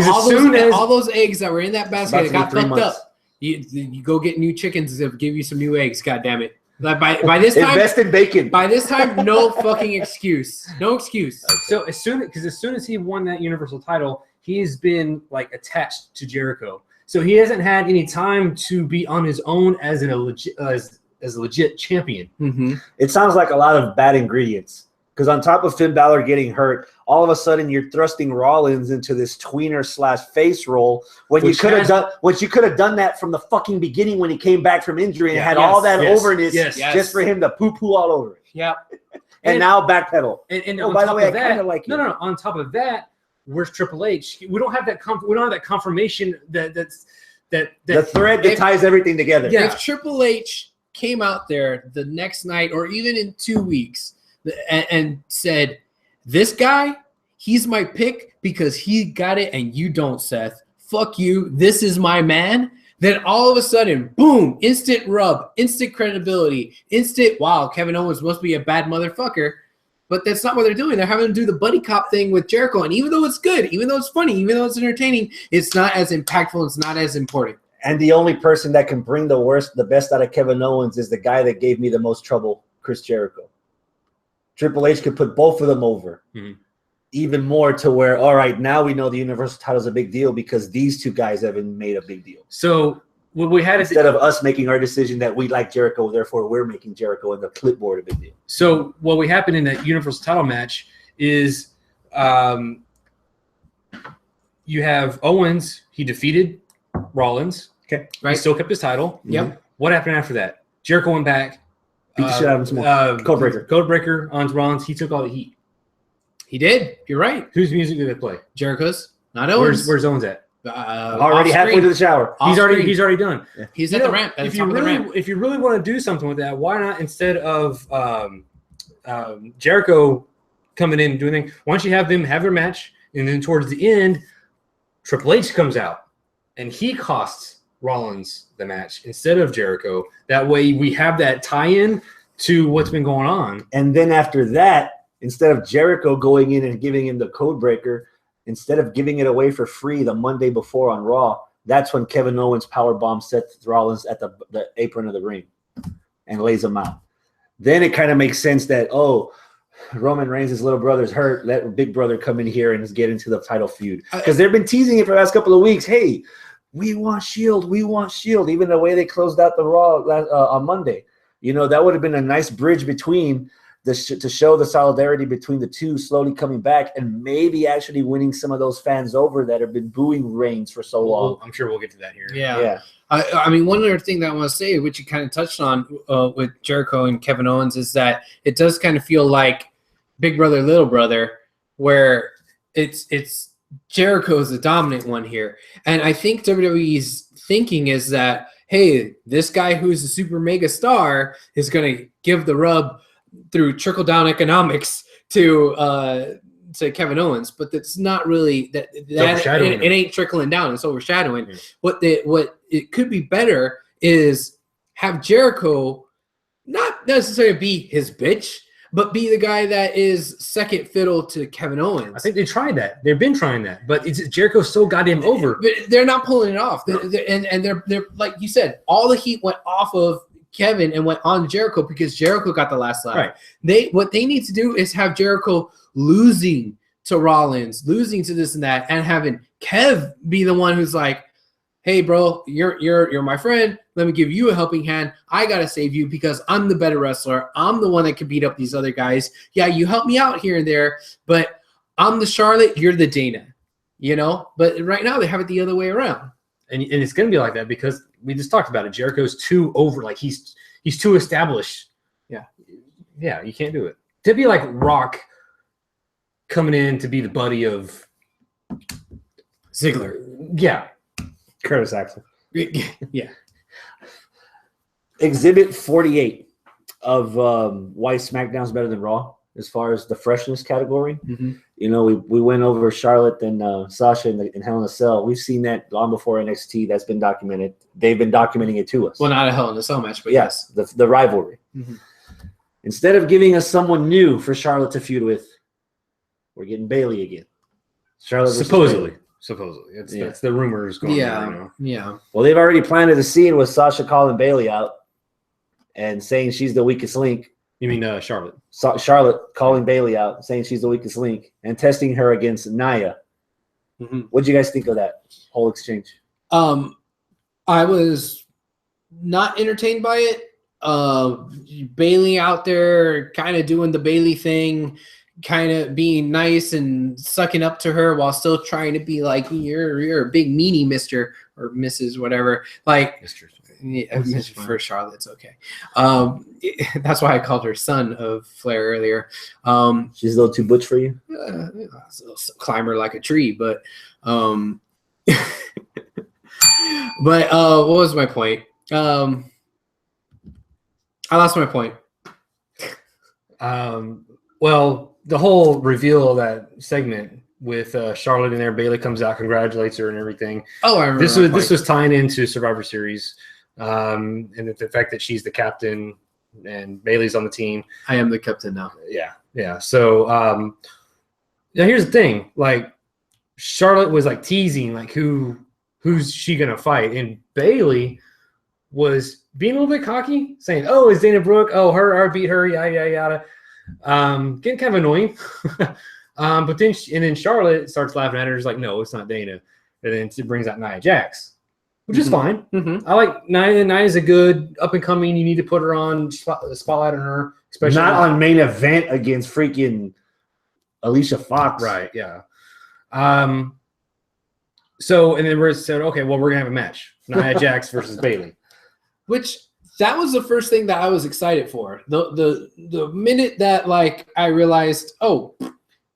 those eggs that were in that basket got fucked up. You go get new chickens to give you some new eggs. God damn it! Like by this time, invest in bacon. By this time, no fucking excuse. No excuse. So as soon as he won that Universal title, he's been like attached to Jericho. So he hasn't had any time to be on his own as a legit champion. It sounds like a lot of bad ingredients. Because on top of Finn Balor getting hurt, all of a sudden you're thrusting Rollins into this tweener/face role when you could have done that from the fucking beginning when he came back from injury and had all that overness just for him to poo-poo all over it. Yep. And now backpedal. And oh, on by top the way, of that, I kind of like it. No. On top of that, where's Triple H? We don't have that. We don't have that confirmation that the thread that ties everything together. Yeah. If Triple H came out there the next night or even in 2 weeks and said, "This guy, he's my pick because he got it and you don't, Seth. Fuck you. This is my man." Then all of a sudden, boom, instant rub, instant credibility, instant, wow, Kevin Owens must be a bad motherfucker. But that's not what they're doing. They're having to do the buddy cop thing with Jericho. And even though it's good, even though it's funny, even though it's entertaining, it's not as impactful. It's not as important. And the only person that can bring the best out of Kevin Owens is the guy that gave me the most trouble, Chris Jericho. Triple H could put both of them over. Mm-hmm. Even more to where, all right, now we know the Universal title is a big deal because these two guys haven't made a big deal. So what we had instead of us making our decision that we like Jericho, therefore we're making Jericho and the clipboard a big deal. So what we happened in that Universal title match is you have Owens. He defeated Rollins. Okay, right. He still kept his title. Yep. What happened after that? Jericho went back. Beat the shit out of him some more. Codebreaker on Rollins. He took all the heat. He did. You're right. Whose music did they play? Jericho's. Not Owens. Where's Owens at? Already halfway to the shower. He's already done. Yeah. He's at the ramp. If you really want to do something with that, why not instead of Jericho coming in and doing things, why don't you have them have their match and then towards the end, Triple H comes out and he costs Rollins the match instead of Jericho. That way we have that tie-in to what's been going on. And then after that, instead of Jericho going in and giving him the code breaker, instead of giving it away for free the Monday before on Raw, that's when Kevin Owens powerbomb Seth Rollins at the apron of the ring and lays him out. Then it kind of makes sense that, Roman Reigns' little brother's hurt. Let big brother come in here and get into the title feud. Because they've been teasing it for the last couple of weeks. Hey, we want Shield. We want Shield. Even the way they closed out the Raw on Monday. That would have been a nice bridge between to show the solidarity between the two slowly coming back and maybe actually winning some of those fans over that have been booing Reigns for so long. I'm sure we'll get to that here. Yeah. I mean, one other thing that I want to say, which you kind of touched on with Jericho and Kevin Owens, is that it does kind of feel like Big Brother, Little Brother, where it's Jericho's the dominant one here. And I think WWE's thinking is that, hey, this guy who's a super mega star is going to give the rub through trickle-down economics to Kevin Owens, but that's not really that it ain't trickling down. It's overshadowing. Mm-hmm. What it could be better is have Jericho not necessarily be his bitch, but be the guy that is second fiddle to Kevin Owens. I think they tried that. They've been trying that, but Jericho's so goddamn over. But they're not pulling it off. They're like you said, all the heat went off of Kevin and went on Jericho because Jericho got the last laugh. Right. What they need to do is have Jericho losing to Rollins, losing to this and that, and having Kev be the one who's like, "Hey, bro, you're my friend. Let me give you a helping hand. I gotta save you because I'm the better wrestler. I'm the one that can beat up these other guys. Yeah, you help me out here and there, but I'm the Charlotte. You're the Dana. But right now they have it the other way around." And it's going to be like that because we just talked about it. Jericho's too over. Like he's too established. Yeah, you can't do it. To be like Rock coming in to be the buddy of Ziggler. Yeah. Curtis Axel. Yeah. Exhibit 48 of why SmackDown's better than Raw as far as the freshness category. Mm-hmm. We went over Charlotte and Sasha in Hell in a Cell. We've seen that long before NXT. That's been documented. They've been documenting it to us. Well, not a Hell in a Cell match, but yes, the rivalry. Mm-hmm. Instead of giving us someone new for Charlotte to feud with, we're getting Bayley again. Charlotte supposedly. That's the rumors going on. Yeah. Well, they've already planted a scene with Sasha calling Bayley out and saying she's the weakest link. You mean Charlotte? Charlotte calling Bayley out, saying she's the weakest link, and testing her against Nia. Mm-hmm. What do you guys think of that whole exchange? I was not entertained by it. Bailey out there kind of doing the Bailey thing, kind of being nice and sucking up to her while still trying to be like, you're a big meanie, Mr. or Mrs. whatever. Like, Mr. Yeah, for Charlotte's okay. That's why I called her son of Flair earlier. She's a little too butch for you. Climber like a tree, but but what was my point? I lost my point. Well, the whole reveal of that segment with Charlotte in there, Bailey comes out, congratulates her, and everything. Oh, I remember. This was tying into Survivor Series. And the fact that she's the captain and Bailey's on the team. I am the captain now. Yeah. So now here's the thing: like Charlotte was like teasing, like who's she gonna fight, and Bailey was being a little bit cocky, saying, "Oh, it's Dana Brooke. Oh, I beat her. Yada yada." Getting kind of annoying. But then Charlotte starts laughing at her. She's like, "No, it's not Dana." And then it brings out Nia Jax. Which is fine. Mm-hmm. I like Nia. Nia's a good up and coming. You need to put her on spotlight on her, especially not on main event against freaking Alicia Fox. Right? Yeah. So and then we said, okay, well we're gonna have a match: Nia Jax versus Bailey. Which that was the first thing that I was excited for. The minute that like I realized, oh,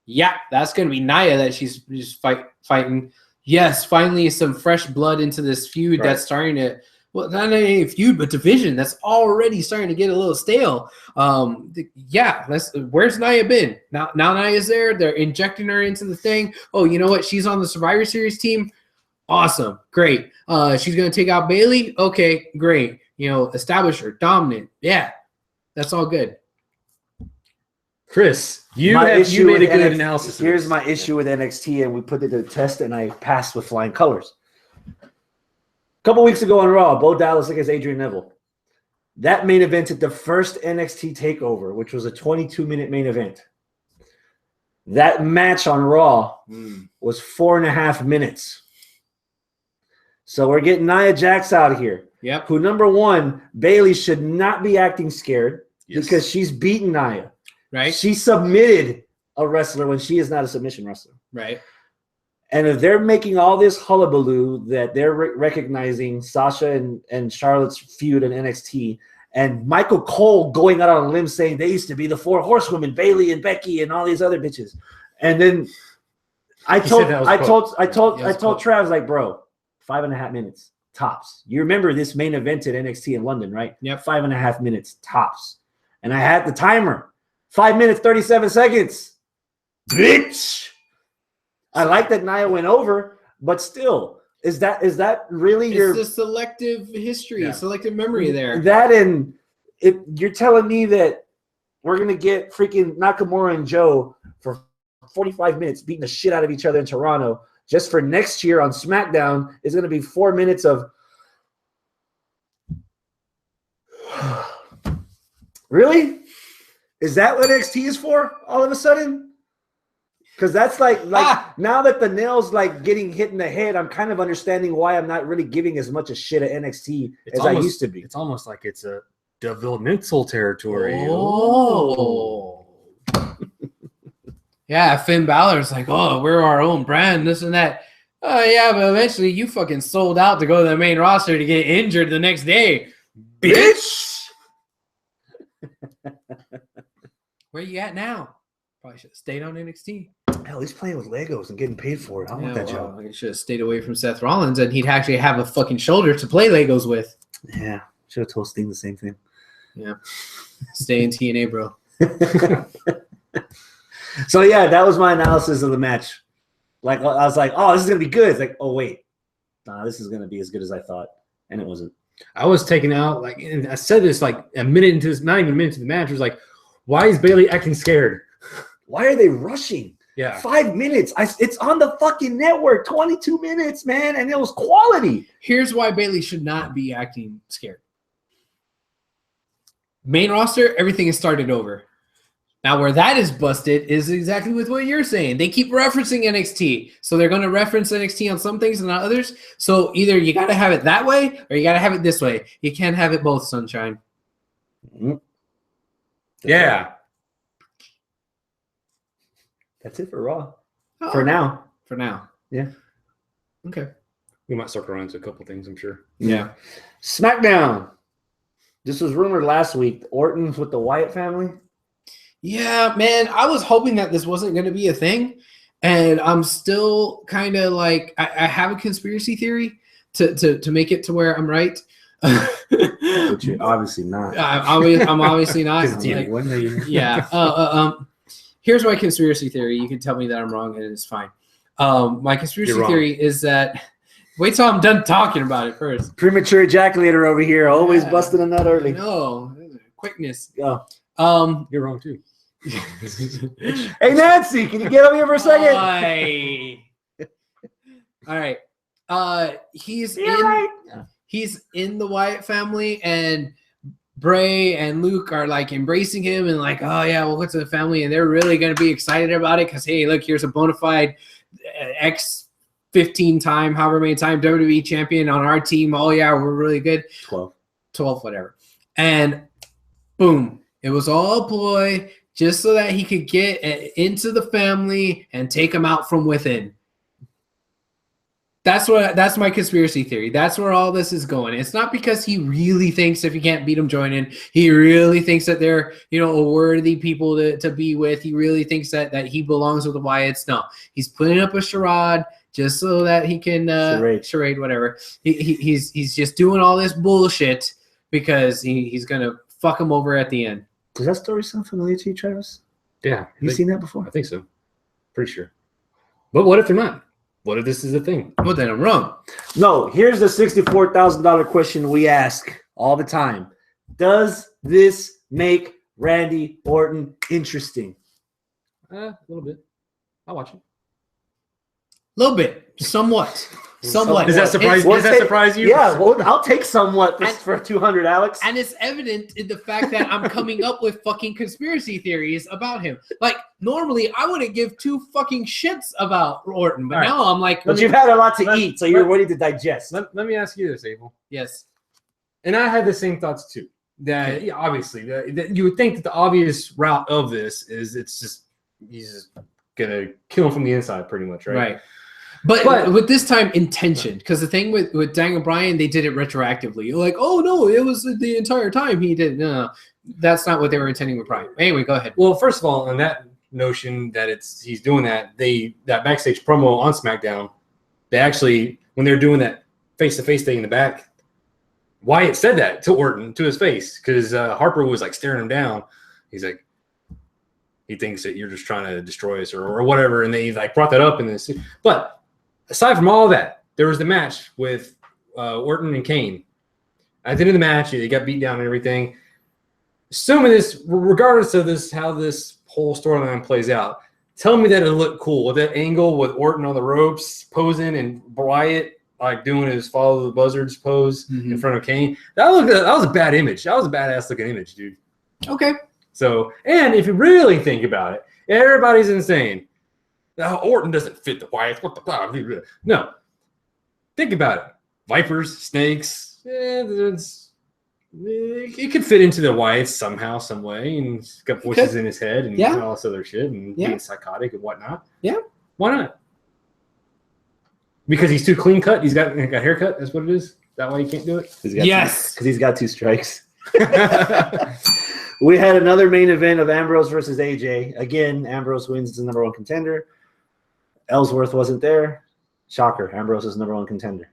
yeah, that's gonna be Nia that she's just fighting. Yes, finally some fresh blood into this feud that's starting to, well, not a feud, but division that's already starting to get a little stale. Where's Nia been? Now Nia's there. They're injecting her into the thing. Oh, you know what? She's on the Survivor Series team. Awesome. Great. She's going to take out Bailey. Okay, great. Establish her dominant. Yeah, that's all good. Chris, you made a good analysis. Here's my issue with NXT, and we put it to the test, and I passed with flying colors. A couple weeks ago on Raw, Bo Dallas against Adrian Neville. That main evented the first NXT takeover, which was a 22-minute main event. That match on Raw was 4.5 minutes. So we're getting Nia Jax out of here. Yep. Who, number one, Bailey should not be acting scared because she's beaten Nia. Right. She submitted a wrestler when she is not a submission wrestler. Right. And if they're making all this hullabaloo that they're recognizing Sasha and Charlotte's feud in NXT, and Michael Cole going out on a limb saying they used to be the 4 horsewomen, Bailey and Becky and all these other bitches, and then I told Travis, like, bro, 5.5 minutes tops. You remember this main event at NXT in London, right? Yep. 5.5 minutes tops, and I had the timer. 5 minutes, 37 seconds. Bitch. I like that Nia went over, but still, is that really it's the selective history, selective memory there? That, and you're telling me that we're going to get freaking Nakamura and Joe for 45 minutes beating the shit out of each other in Toronto just for next year on SmackDown is going to be 4 minutes of really? Is that what NXT is for all of a sudden? Because that's like now that the nail's like getting hit in the head, I'm kind of understanding why I'm not really giving as much a shit at NXT as I used to be. It's almost like it's a developmental territory. Oh. Yeah, Finn Balor's like, oh, we're our own brand, this and that. Oh, yeah, but eventually you fucking sold out to go to the main roster to get injured the next day. Bitch! Where you at now? Probably should have stayed on NXT. Hell, he's playing with Legos and getting paid for it. I want that job. He should have stayed away from Seth Rollins, and he'd actually have a fucking shoulder to play Legos with. Yeah, should have told Sting the same thing. Yeah, stay in TNA, bro. So yeah, that was my analysis of the match. Like, I was like, oh, this is gonna be good. It's like, oh wait, nah, this is gonna be as good as I thought, and it wasn't. I was taken out, like, and I said this like a minute into this, not even a minute into the match. I was like, why is Bailey acting scared? Why are they rushing? Yeah. 5 minutes. It's on the fucking network. 22 minutes, man. And it was quality. Here's why Bailey should not be acting scared. Main roster, everything is started over. Now, where that is busted is exactly with what you're saying. They keep referencing NXT. So they're going to reference NXT on some things and not others. So either you got to have it that way or you got to have it this way. You can't have it both, Sunshine. Yeah. That's it for Raw. Oh, For now. For now. Yeah. Okay. We might circle around to a couple things, I'm sure. Yeah. SmackDown. This was rumored last week. Orton's with the Wyatt family. Yeah, man. I was hoping that this wasn't going to be a thing. And I'm still kind of like, I have a conspiracy theory to make it to where I'm right. But you're obviously not. I'm obviously not. Like, Yeah. Here's my conspiracy theory. You can tell me that I'm wrong, and it's fine. My conspiracy theory is that. Wait till I'm done talking about it first. Premature ejaculator over here, always busting a nut early. No, quickness. Oh. You're wrong too. Hey Nancy, can you get over here for a second? All right. He's You're he's in the Wyatt family, and Bray and Luke are like embracing him and like, oh yeah, welcome to the family, and they're really gonna be excited about it because hey, look, here's a bona fide X 15-time, however many time WWE champion on our team. Oh yeah, we're really good. 12, whatever. And boom, it was all a ploy just so that he could get into the family and take him out from within. That's my conspiracy theory. That's where all this is going. It's not because he really thinks if he can't beat them, join in. He really thinks that they're, a worthy people to be with. He really thinks that he belongs with the Wyatts. No, he's putting up a charade just so that he can charade, whatever. He's just doing all this bullshit because he's gonna fuck him over at the end. Does that story sound familiar to you, Travis? Yeah, you seen that before? I think so. Pretty sure. But what if they're not? What if this is a thing? Well, then I'm wrong. No, here's the $64,000 question we ask all the time. Does this make Randy Orton interesting? A little bit. I'll watch it. A little bit. Somewhat. Does that surprise you? Yeah, well, I'll take somewhat for 200, Alex. And it's evident in the fact that I'm coming up with fucking conspiracy theories about him. Like, normally I wouldn't give two fucking shits about Orton, but now I'm like... But you've had a lot to eat, so you're ready to digest. Let me ask you this, Abel. Yes. And I had the same thoughts too. That obviously, that you would think that the obvious route of this is he's just going to kill him from the inside pretty much, right? Right. But with this time intention, because the thing with Daniel Bryan, they did it retroactively. You're like, oh no, it was the entire time he did. No, that's not what they were intending with Bryan. Anyway, go ahead. Well, first of all, on that notion that he's doing that backstage promo on SmackDown, they actually, when they were doing that face-to-face thing in the back, Wyatt said that to Orton to his face because Harper was like staring him down. He's like, he thinks that you're just trying to destroy us or whatever, and they like brought that up in this, but. Aside from all of that, there was the match with Orton and Kane. At the end of the match, they got beat down and everything. Assuming this, regardless of this, how this whole storyline plays out, tell me that it looked cool with that angle with Orton on the ropes posing and Wyatt like doing his follow the buzzards pose in front of Kane. That was a bad image. That was a badass looking image, dude. Okay. So, and if you really think about it, everybody's insane. Orton doesn't fit the Wyatt. What the no. Think about it. Vipers, snakes. It could fit into the Wyatts somehow, some way, and he's got voices in his head and all this other shit and being psychotic and whatnot. Yeah. Why not? Because he's too clean cut. He's got a haircut. That's what it is. That why he can't do it. Yes, because he's got 2 strikes. We had another main event of Ambrose versus AJ. Again, Ambrose wins the #1 contender. Ellsworth wasn't there. Shocker. Ambrose is #1 contender.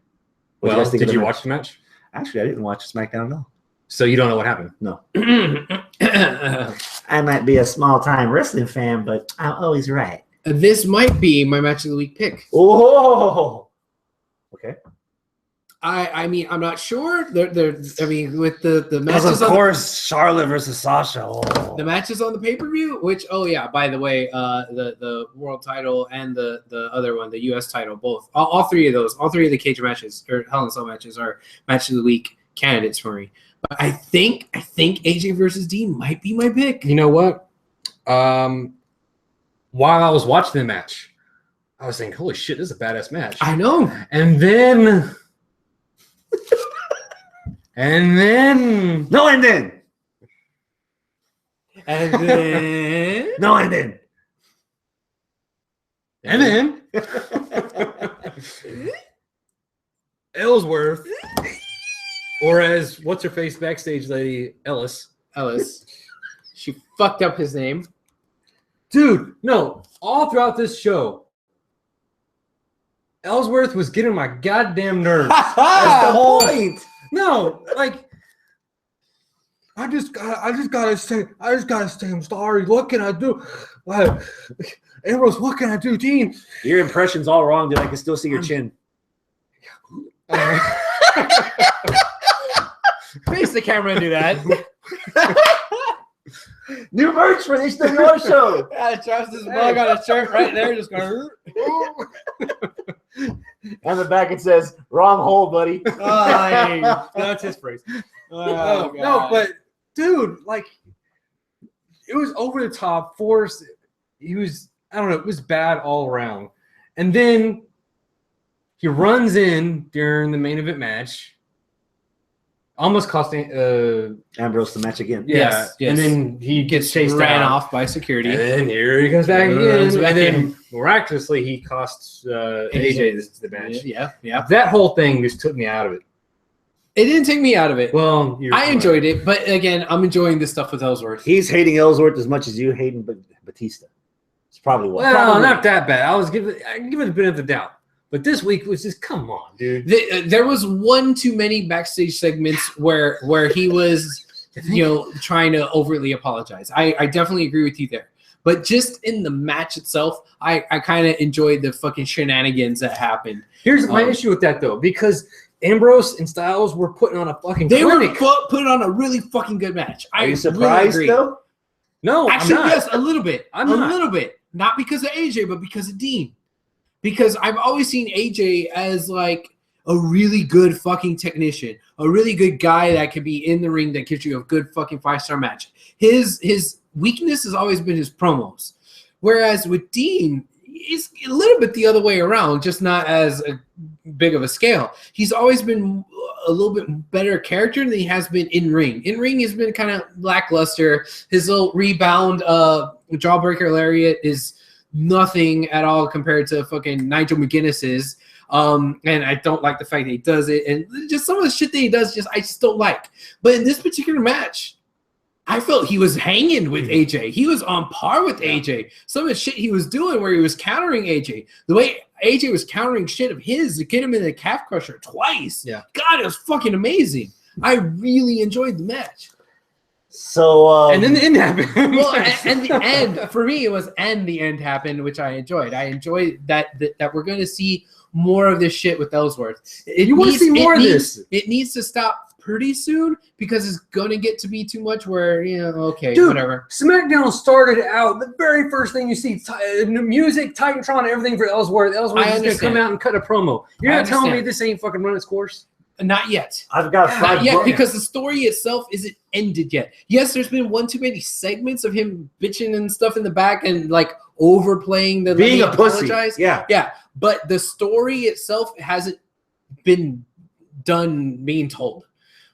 Well, did you watch the match? Actually, I didn't watch SmackDown at all. So you don't know what happened? No. I might be a small-time wrestling fan, but I'm always right. This might be my match of the week pick. Oh, okay. I mean, I'm not sure. With the matches, of course, Charlotte versus Sasha. The matches on the pay-per-view, which by the way, the world title and the other one, the US title, both all 3 of those, all 3 of the cage matches or Hell in a Cell matches are match of the week candidates for me. But I think AJ versus Dean might be my pick. You know what? While I was watching the match, I was thinking, holy shit, this is a badass match. I know. And then And then No, and then. And then Ellsworth, or as what's her face backstage lady Ellis. She fucked up his name. Dude, no, all throughout this show, Ellsworth was getting my goddamn nerves. That's the point. No, like I just gotta say I'm sorry. What can I do? Ambrose, what can I do, Dean? Your impression's all wrong, dude. I can still see your chin. Face the camera and do that. New merch for the HWR show. Travis this mug on a shirt right there, just going. On the back it says, "Wrong hole, buddy." That's his phrase. No, but dude, like, it was over the top. Force, he was, I don't know, it was bad all around. And then he runs in during the main event match. Almost costing Ambrose the match again. Yeah, Yes. And then he gets chased ran out. off by security. And then here he comes back again. Runs back And then in. miraculously he costs AJ the match. Yeah. That whole thing just took me out of it. It didn't take me out of it. Well, I enjoyed it, but again, I'm enjoying this stuff with Ellsworth. He's hating Ellsworth as much as you hating Batista. It's probably why. Well, not that bad. I give it a bit of the doubt. But this week was just, come on, dude. There was one too many backstage segments where he was, trying to overtly apologize. I definitely agree with you there. But just in the match itself, I kind of enjoyed the fucking shenanigans that happened. Here's my issue with that, though, because Ambrose and Styles were putting on a fucking clinic. Were putting on a really fucking good match. Are you surprised, though? No, actually, I'm not. yes, a little bit. I'm not. A little bit. Not because of AJ, but because of Dean. Because I've always seen AJ as like a really good fucking technician, a really good guy that could be in the ring that gives you a good fucking 5-star match. His weakness has always been his promos. Whereas with Dean, it's a little bit the other way around, just not as big of a scale. He's always been a little bit better character than he has been in ring. In ring has been kind of lackluster. His little rebound jawbreaker lariat is nothing at all compared to fucking Nigel McGuinness's. And I don't like the fact that he does it. And just some of the shit that he does, I just don't like. But in this particular match, I felt he was hanging with AJ. He was on par with AJ. Some of the shit he was doing where he was countering AJ. The way AJ was countering shit of his to get him in the calf crusher twice. Yeah. God, it was fucking amazing. I really enjoyed the match. So and then the end happened. Well, and the end for me, it was and the end happened, which I enjoyed. I enjoyed that we're going to see more of this shit with Ellsworth. You want to see more of this? It needs to stop pretty soon because it's going to get to be too much. Where okay, dude, whatever. SmackDown started out the very first thing you see, music, Titantron, everything for Ellsworth. Ellsworth is going to come out and cut a promo. You're not telling me this ain't fucking run its course? Not yet. I've got not yet because the story itself isn't ended yet. Yes, there's been one too many segments of him bitching and stuff in the back and like overplaying the being a pussy. Yeah. But the story itself hasn't been done being told.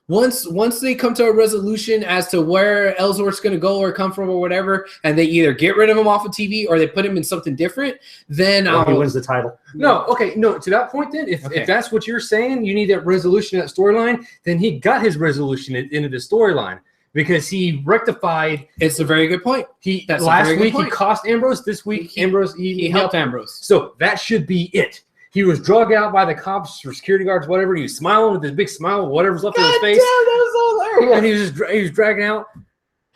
Once they come to a resolution as to where Ellsworth's going to go or come from or whatever, and they either get rid of him off of TV or they put him in something different, then he wins the title. No, to that point then, if that's what you're saying, you need that resolution, that storyline, then he got his resolution into the storyline because he rectified. It's a very good point. Last week he cost Ambrose. This week Ambrose he helped Ambrose. So that should be it. He was drug out by the cops or security guards, whatever. He was smiling with his big smile, whatever's left on his face. Damn, that was so hilarious. And he was dragging out.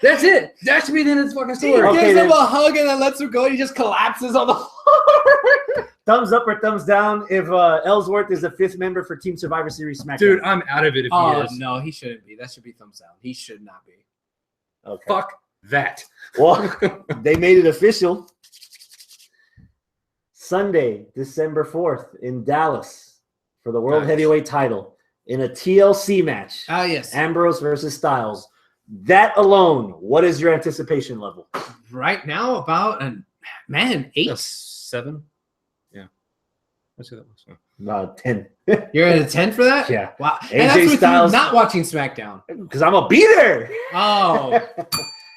That's it. That should be the end of the fucking story. He gives him a hug and then lets him go. And he just collapses on the floor. Thumbs up or thumbs down if Ellsworth is the 5th member for Team Survivor Series SmackDown. Dude, I'm out of it if he is. No, he shouldn't be. That should be thumbs down. He should not be. Okay. Fuck that. Well, they made it official. Sunday, December 4th in Dallas for the World Heavyweight title in a TLC match. Ah, yes. Ambrose versus Styles. That alone, what is your anticipation level? Right now, about 8. 7. Yeah. Let's see that was. About 10. You're at a 10 for that? Yeah. Wow. AJ And that's with Styles, you not watching SmackDown. because I'm gonna be there. Oh.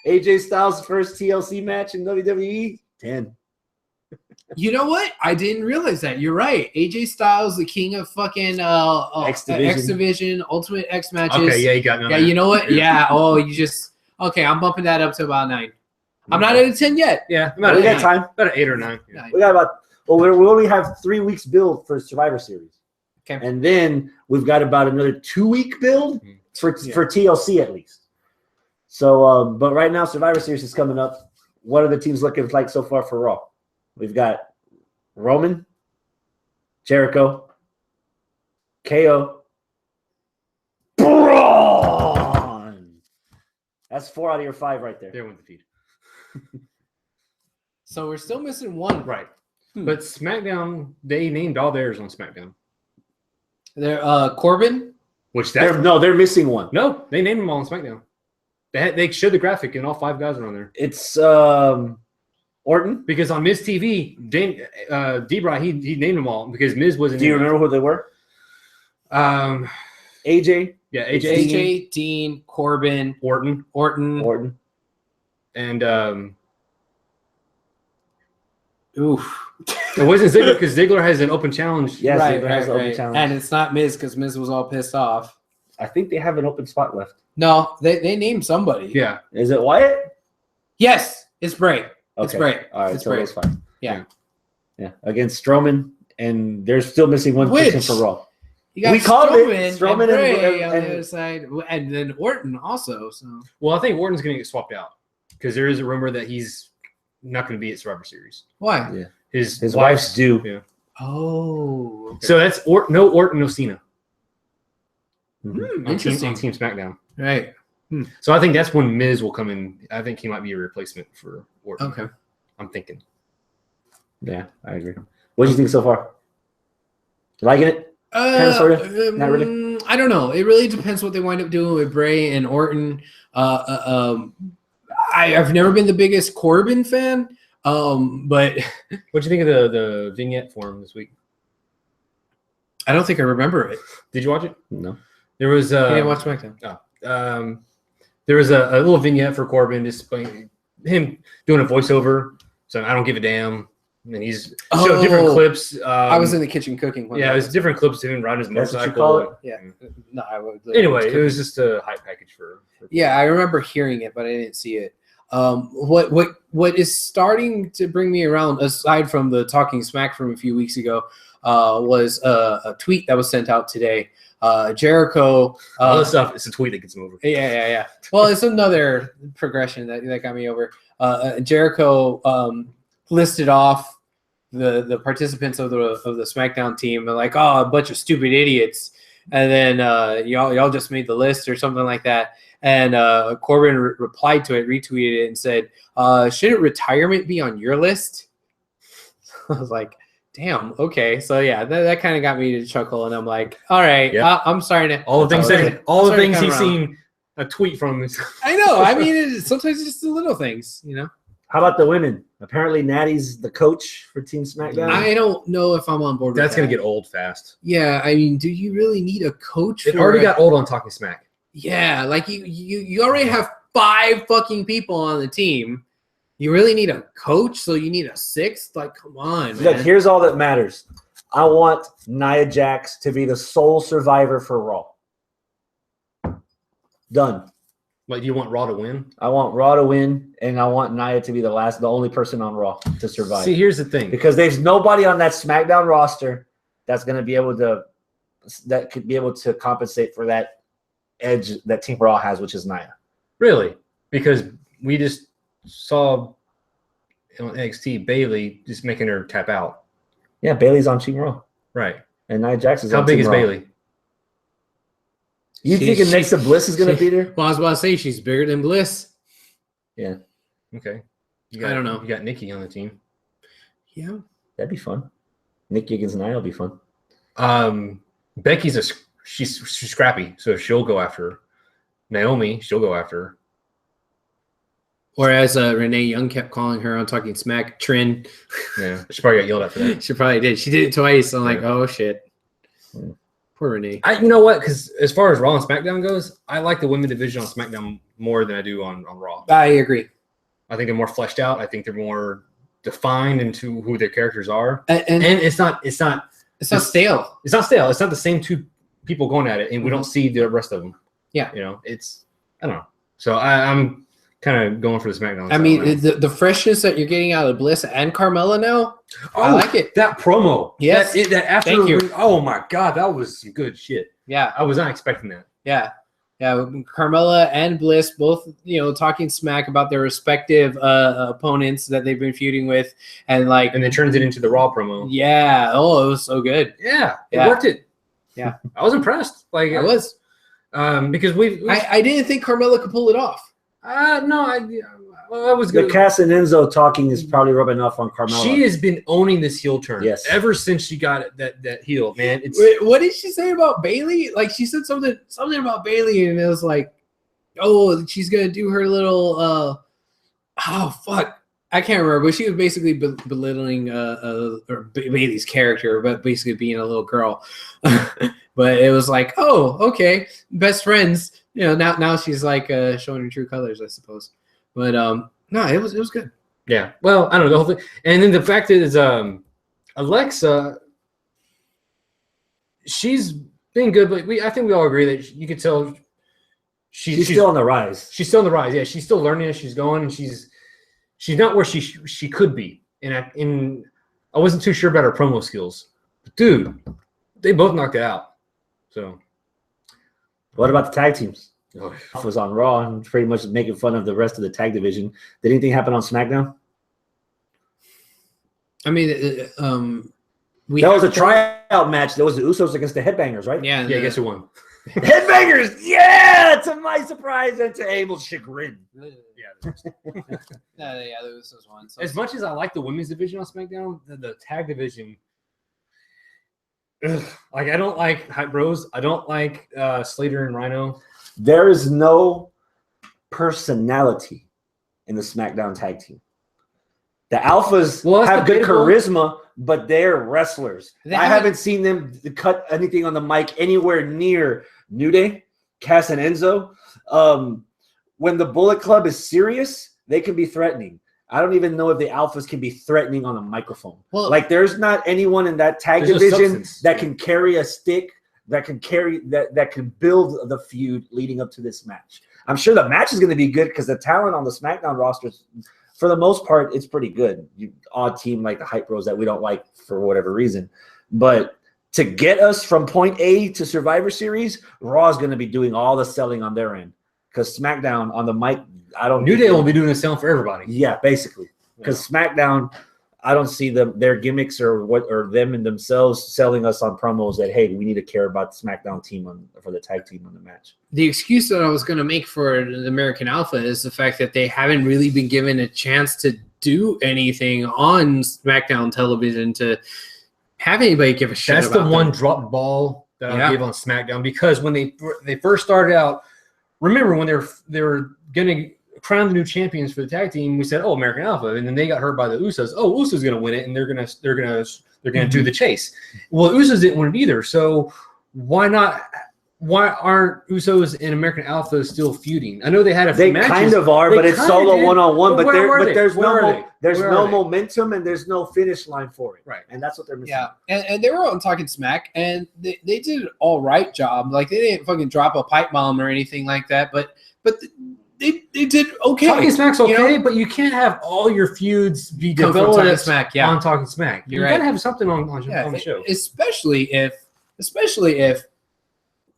AJ Styles' first TLC match in WWE? 10. You know what? I didn't realize that. You're right. AJ Styles, the king of fucking X Division, Ultimate X matches. Okay, yeah, you got me. Yeah, you know what? Yeah. Oh, you just okay. I'm bumping that up to about 9. I'm not at a 10 yet. Yeah, we got time. About an 8 or 9. Yeah. We got about. Well, we only have 3 weeks build for Survivor Series. Okay. And then we've got about another 2-week build for TLC at least. So, but right now Survivor Series is coming up. What are the teams looking like so far for Raw? We've got Roman, Jericho, KO, Braun. That's 4 out of your 5 right there. They won the feed. So we're still missing 1. Right. But SmackDown, they named all theirs on SmackDown. They're Corbin. Which they're missing 1. No, they named them all on SmackDown. They showed the graphic and all 5 guys are on there. It's Orton. Because on Miz TV, D-Bry, he named them all because Miz wasn't. Do you remember who they were? AJ. Yeah, AJ, Dean, Corbin, Orton, and oof. It wasn't Ziggler because Ziggler has an open challenge. Yes, Ziggler has an open challenge, and it's not Miz because Miz was all pissed off. I think they have an open spot left. No, they named somebody. Yeah, is it Wyatt? Yes, it's Bray. Okay. It's Bray. All right, it's so Bray. it's fine. Yeah, against Strowman, and they're still missing 1 person for Raw. You got we called Strowman, it Strowman and Bray and on the other side, and then Orton also. So, well, I think Orton's going to get swapped out because there is a rumor that he's not going to be at Survivor Series. Why? Yeah, his wife's due. Yeah. Oh, okay. So that's no Orton, no Cena. Interesting. On Team SmackDown. Right. So I think that's when Miz will come in. I think he might be a replacement for Orton. Okay. I'm thinking. Yeah, I agree. What do you think so far? Liking it? Kind of, sort of? Not really? I don't know. It really depends what they wind up doing with Bray and Orton. I've never been the biggest Corbin fan, but What'd you think of the vignette for him this week? I don't think I remember it. Did you watch it? No. There was I didn't watch SmackDown. There was a little vignette for Corbin, just him doing a voiceover. So I don't give a damn. And he's showed different clips. I was in the kitchen cooking. Yeah, it was different clips of him riding his That's what you motorcycle. call it? Yeah. No, I would. Anyway, it was just a hype package for Yeah, I remember hearing it, but I didn't see it. What is starting to bring me around, aside from the talking smack from a few weeks ago, was a tweet that was sent out today. Jericho. All this stuff. It's a tweet that gets him over. Yeah. Well, it's another progression that got me over. Jericho listed off the participants of the SmackDown team and like, oh, a bunch of stupid idiots, and then y'all just made the list or something like that. And Corbin replied to it, retweeted it, and said, "Shouldn't retirement be on your list?" I was like, "Damn, okay." So yeah, that kind of got me to chuckle, and I'm like, "All right, yep. I'm starting to." All the things he's seen a tweet from. I know. I mean, sometimes it's just the little things, you know. How about the women? Apparently, Natty's the coach for Team SmackDown. I don't know if I'm on board with that. That's going to get old fast. Yeah, I mean, do you really need a coach? It already got old on Talking Smack. Yeah, like you already have 5 fucking people on the team. You really need a coach, so you need a 6th? Like, come on, man. Look, here's all that matters. I want Nia Jax to be the sole survivor for Raw. Done. Like, do you want Raw to win? I want Raw to win, and I want Nia to be the only person on Raw to survive. See, here's the thing. Because there's nobody on that SmackDown roster that could be able to compensate for that edge that Team Raw has, which is Nia. Really? Because we just saw on NXT Bayley just making her tap out. Yeah, Bayley's on Team Raw. Right. And Nia Jax is How on big Team is Raw. Bayley? You think Alexa Bliss is going to beat her? Well, I was about to say she's bigger than Bliss. Yeah. Okay. I don't know. You got Nikki on the team. Yeah. That'd be fun. Nikki against Nia will be fun. Becky's she's scrappy, so she'll go after her. Naomi, she'll go after her. Or as Renee Young kept calling her on Talking Smack, Trin. Yeah, she probably got yelled at for that. She probably did. She did it twice. I'm like, oh shit. Poor Renee. You know what? Because as far as Raw and SmackDown goes, I like the women division on SmackDown more than I do on Raw. I agree. I think they're more fleshed out. I think they're more defined into who their characters are, And it's not stale. It's not stale. It's not the same two people going at it, and we don't see the rest of them. Yeah, it's I don't know. So I'm kind of going for the SmackDown. I mean, the freshness that you're getting out of Bliss and Carmella now, I like it. That promo, yes, that after. Thank you. Oh my God, that was some good shit. Yeah, I was not expecting that. Yeah. Carmella and Bliss both, talking smack about their respective opponents that they've been feuding with, and then turns it into the Raw promo. Yeah. Oh, it was so good. Yeah, it worked it. Yeah, I was impressed. I was, because I didn't think Carmella could pull it off. No, I was good. The Cass and Enzo talking is probably rubbing off on Carmella. She has been owning this heel turn. Yes. Ever since she got that heel, man. What did she say about Bailey? She said something about Bailey, and it was like, oh, she's gonna do her little oh fuck, I can't remember, but she was basically belittling Bailey's character, but basically being a little girl. But it was like, oh, okay, best friends. Now she's showing her true colors, I suppose. But no, it was good. Yeah. Well, I don't know the whole thing, and then the fact is, Alexa, she's been good, but I think we all agree that you could tell she's still on the rise. She's still on the rise. Yeah, she's still learning as she's going, and she's not where she could be. And I wasn't too sure about her promo skills, but dude, they both knocked it out. So, what about the tag teams? Was on Raw and pretty much making fun of the rest of the tag division. Did anything happen on SmackDown? I mean, that was a tryout match. That was the Usos against the Headbangers, right? Yeah. Yeah, guess who won? Headbangers! Yeah! To my surprise and to Abel's chagrin. Yeah. The Usos won. So as much as I like the women's division on SmackDown, the tag division, I don't like Hype Bros. I don't like Slater and Rhino. There is no personality in the SmackDown tag team. The Alphas have good charisma, but they're wrestlers. I haven't seen them cut anything on the mic anywhere near New Day, Cass and Enzo. When the Bullet Club is serious, they can be threatening. I don't even know if the Alphas can be threatening on a microphone. Well, there's not anyone in that tag division that can carry a stick, that can build the feud leading up to this match. I'm sure the match is going to be good because the talent on the SmackDown roster, for the most part, it's pretty good. Odd team like the Hype Bros that we don't like for whatever reason. But to get us from point A to Survivor Series, Raw is going to be doing all the selling on their end. Because SmackDown on the mic, New Day will be doing the selling for everybody. Yeah, basically. Because SmackDown, I don't see their gimmicks or them and themselves selling us on promos that, hey, we need to care about the SmackDown team for the tag team on the match. The excuse that I was going to make for the American Alpha is the fact that they haven't really been given a chance to do anything on SmackDown television to have anybody give a shit. That's the one drop ball that I gave on SmackDown, because when they first started out, remember when they were going to crown the new champions for the tag team, we said, "Oh, American Alpha," and then they got hurt by the Usos. Oh, Usos going to win it, and they're going to do the chase. Well, the Usos didn't win it either, so why not? Why aren't Usos and American Alpha still feuding? I know they had a few matches. They kind of are, but it's solo one-on-one. But there's no momentum and there's no finish line for it. Right, and that's what they're missing. Yeah, and they were on Talking Smack, and they did an all right job. They didn't fucking drop a pipe bomb or anything like that, but they did okay. Talking Smack's okay, but you can't have all your feuds be developed Talking Smack, on Talking Smack. You right. gotta have something on the show. Especially if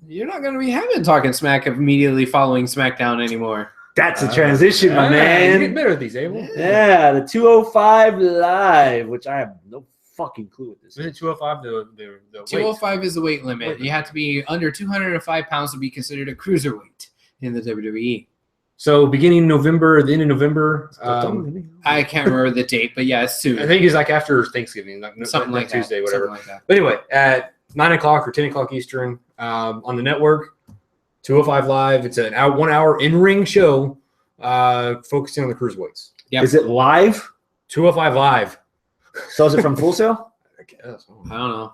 you're not going to be having Talking Smack immediately following SmackDown anymore. That's a transition, my man. You get better at these, Abel. Yeah, the 205 Live, which I have no fucking clue what this is. Is it 205 the weight? 205 is the weight limit. You have to be under 205 pounds to be considered a cruiserweight in the WWE. So beginning November, the end of November. I can't remember the date, but yeah, it's soon. I think it's after Thanksgiving, something like Tuesday, that. whatever. Something like that. But anyway, at 9 o'clock or 10 o'clock Eastern on the network, 205 Live. It's an 1 hour in-ring show focusing on the cruiserweights. Yep. Is it live? 205 Live. So is it from Full Sail? I guess. I don't know.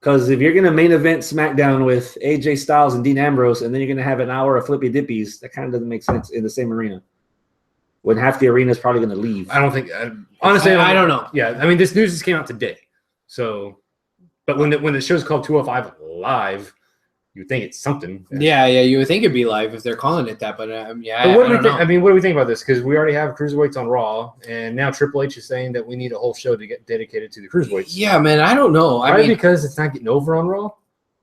Because if you're going to main event SmackDown with AJ Styles and Dean Ambrose, and then you're going to have an hour of flippy dippies, that kind of doesn't make sense in the same arena. When half the arena is probably going to leave. I don't think. Honestly, I don't know. Yeah, I mean, this news just came out today. So, but when the show's called 205 Live, you would think it's something. Yeah, you would think it'd be live if they're calling it that, but yeah. But what do we think? I mean, what do we think about this? Because we already have cruiserweights on Raw, and now Triple H is saying that we need a whole show to get dedicated to the cruiserweights. Yeah, man, I don't know. I mean, because it's not getting over on Raw.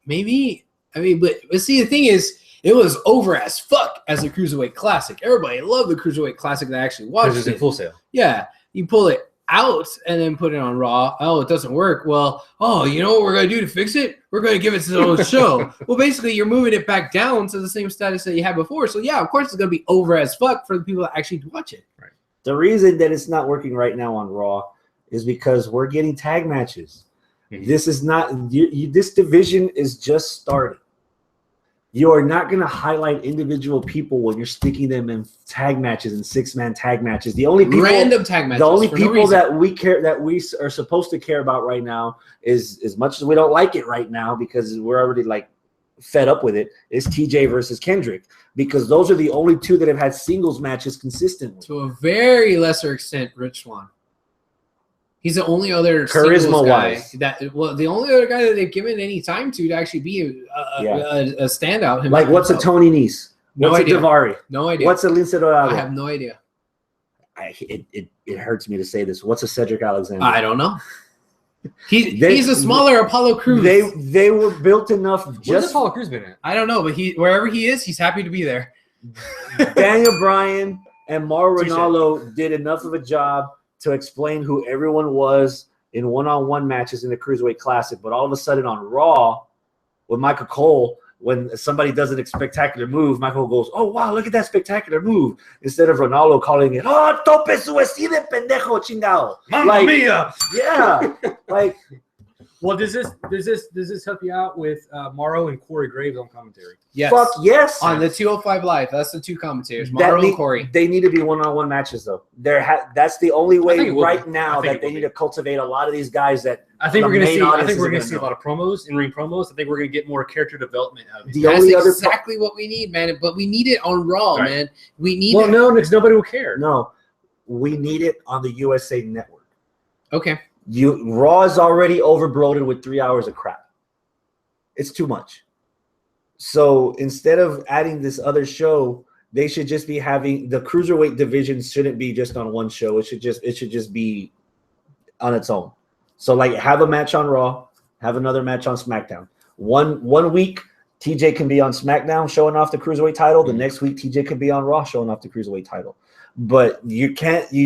Maybe. I mean, but see, the thing is, it was over as fuck as a Cruiserweight Classic. Everybody loved the Cruiserweight Classic that actually watched it. Because it's in Full Sail. Yeah, you pull it out and then put it on Raw. Oh, it doesn't work. Well, you know what we're going to do to fix it? We're going to give it to the own show. Well, basically, you're moving it back down to the same status that you had before. So, yeah, of course, it's going to be over as fuck for the people that actually watch it. Right. The reason that it's not working right now on Raw is because we're getting tag matches. Mm-hmm. This is not this division is just starting. You are not going to highlight individual people when you're sticking them in tag matches and 6-man tag matches. The only people, random tag matches. The only people that we are supposed to care about right now is, as much as we don't like it right now because we're already like fed up with it, is TJ versus Kendrick, because those are the only two that have had singles matches consistently. To a very lesser extent, Rich Swann. He's the only other charisma-wise the only other guy that they've given any time to actually be a standout. Like, what's a Tony Nese? What's a Daivari? No idea. What's a Lince Dorado? I have no idea. It hurts me to say this. What's a Cedric Alexander? I don't know. He's a smaller Apollo Crews. They were built enough. Where's Apollo Crews been at? I don't know, but wherever he is, he's happy to be there. Daniel Bryan and Mauro Ranallo did enough of a job to explain who everyone was in one-on-one matches in the Cruiserweight Classic. But all of a sudden on Raw, with Michael Cole, when somebody does a spectacular move, Michael goes, "Oh, wow, look at that spectacular move," instead of Ronaldo calling it, "Oh, tope su de pendejo chingao." Mamma mia! Yeah. Like, well, does this help you out with Mauro and Corey Graves on commentary? Yes. Fuck yes. On the 205 Live, that's the two commentators, Mauro and Corey. They need to be one-on-one matches, though. That's the only way right now that they need to cultivate a lot of these guys that I think we're going to see a lot of promos, in-ring promos. I think we're going to get more character development out of it. That's exactly what we need, man. But we need it on Raw, man. We need it. No, because nobody will care. No, we need it on the USA Network. Okay. Raw is already overbloated with 3 hours of crap. It's too much. So instead of adding this other show, they should just be having the cruiserweight division shouldn't be just on one show. It should just be on its own. So like have a match on Raw, have another match on SmackDown. One week TJ can be on SmackDown showing off the cruiserweight title. The next week TJ can be on Raw showing off the cruiserweight title. But you're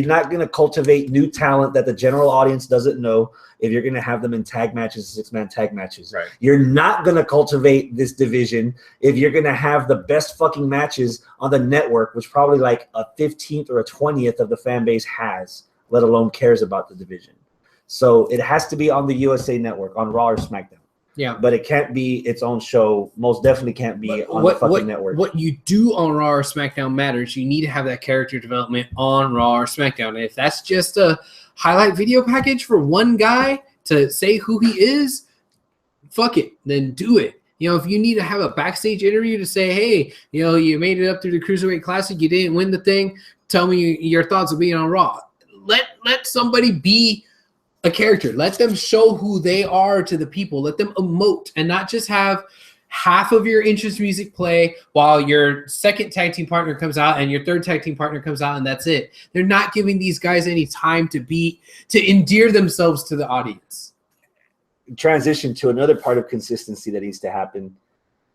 not going to cultivate new talent that the general audience doesn't know if you're going to have them in tag matches, 6-man tag matches. Right. You're not going to cultivate this division if you're going to have the best fucking matches on the network, which probably like a 15th or a 20th of the fan base has, let alone cares about the division. So it has to be on the USA Network, on Raw or SmackDown. Yeah, but it can't be its own show. Most definitely can't be on the fucking network. What you do on Raw or SmackDown matters. You need to have that character development on Raw or SmackDown. And if that's just a highlight video package for one guy to say who he is, fuck it, then do it. You know, if you need to have a backstage interview to say, hey, you know, you made it up through the Cruiserweight Classic, you didn't win the thing, tell me your thoughts of being on Raw. Let somebody be a character. Let them show who they are to the people. Let them emote and not just have half of your entrance music play while your second tag team partner comes out and your third tag team partner comes out, and that's it. They're not giving these guys any time to endear themselves to the audience. Transition to another part of consistency that needs to happen.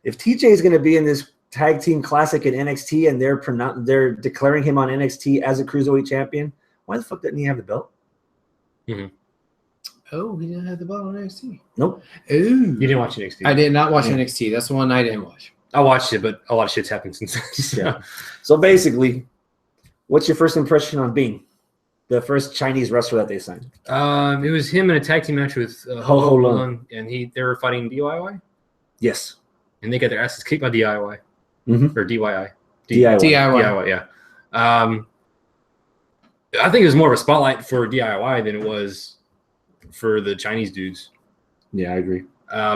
If TJ is going to be in this tag team classic in NXT and they're declaring him on NXT as a cruiserweight champion, why the fuck didn't he have the belt? Mm-hmm. Oh, he didn't have the belt on NXT. Nope. Ooh. You didn't watch NXT. I did not watch NXT. That's the one I didn't watch. I watched it, but a lot of shit's happened since then. Yeah. So basically, what's your first impression on Bing, the first Chinese wrestler that they signed? It was him in a tag team match with Ho Ho Lung, and they were fighting DIY. Yes. And they got their asses kicked by DIY. Mm-hmm. Or DIY. DIY, yeah. I think it was more of a spotlight for DIY than it was for the Chinese dudes. Yeah, I agree.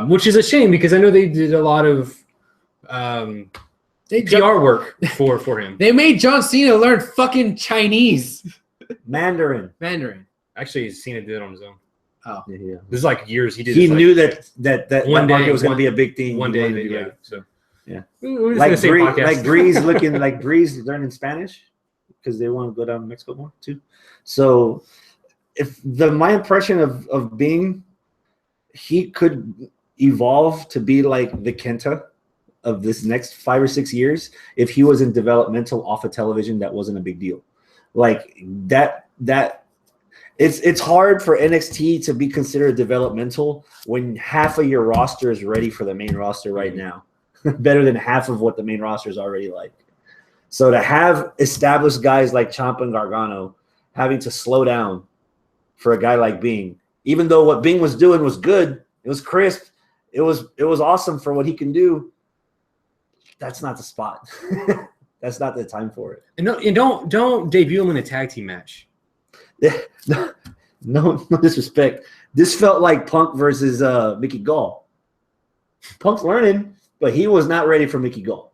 which is a shame because I know they did a lot of PR work for him. They made John Cena learn fucking Chinese. Mandarin. Actually, Cena did it on his own. Oh, yeah. This is like years. He knew that one day it was going to be a big thing. One day, yeah. So yeah, like Breeze learning Spanish because they want to go down to Mexico more too. So, my impression of Bing, he could evolve to be like the Kenta of this next 5 or 6 years if he was in developmental off of television. That wasn't a big deal. Like that. It's hard for NXT to be considered developmental when half of your roster is ready for the main roster right now. Better than half of what the main roster is already like. So to have established guys like Ciampa and Gargano having to slow down for a guy like Bing, even though what Bing was doing was good, it was crisp, it was awesome for what he can do. That's not the spot. That's not the time for it. And don't debut him in a tag team match. No disrespect. This felt like Punk versus Mickey Gall. Punk's learning, but he was not ready for Mickey Gall.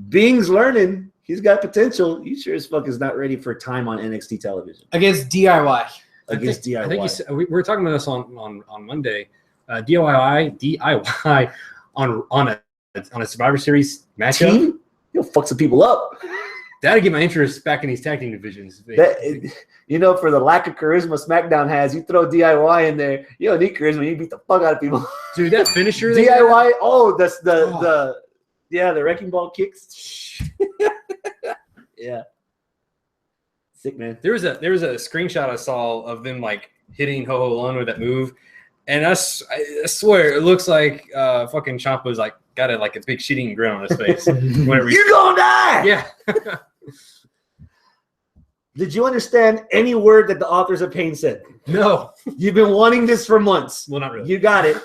Bing's learning. He's got potential. He sure as fuck is not ready for time on NXT television. Against DIY. I think we were talking about this on Monday. DIY on a Survivor Series matchup. Team? He'll fuck some people up. That'll get my interest back in these tag team divisions. For the lack of charisma SmackDown has, you throw DIY in there, you don't need charisma. You beat the fuck out of people. Dude, that finisher. DIY. Oh, that's the wrecking ball kicks. Yeah. Sick, man. There was a screenshot I saw of them like hitting Ho Ho Lun with that move, and I swear it looks like fucking Ciampa's like got a big shitting grin on his face. Whenever you're gonna die. Yeah. Did you understand any word that the authors of Pain said? No. You've been wanting this for months. Well, not really. You got it.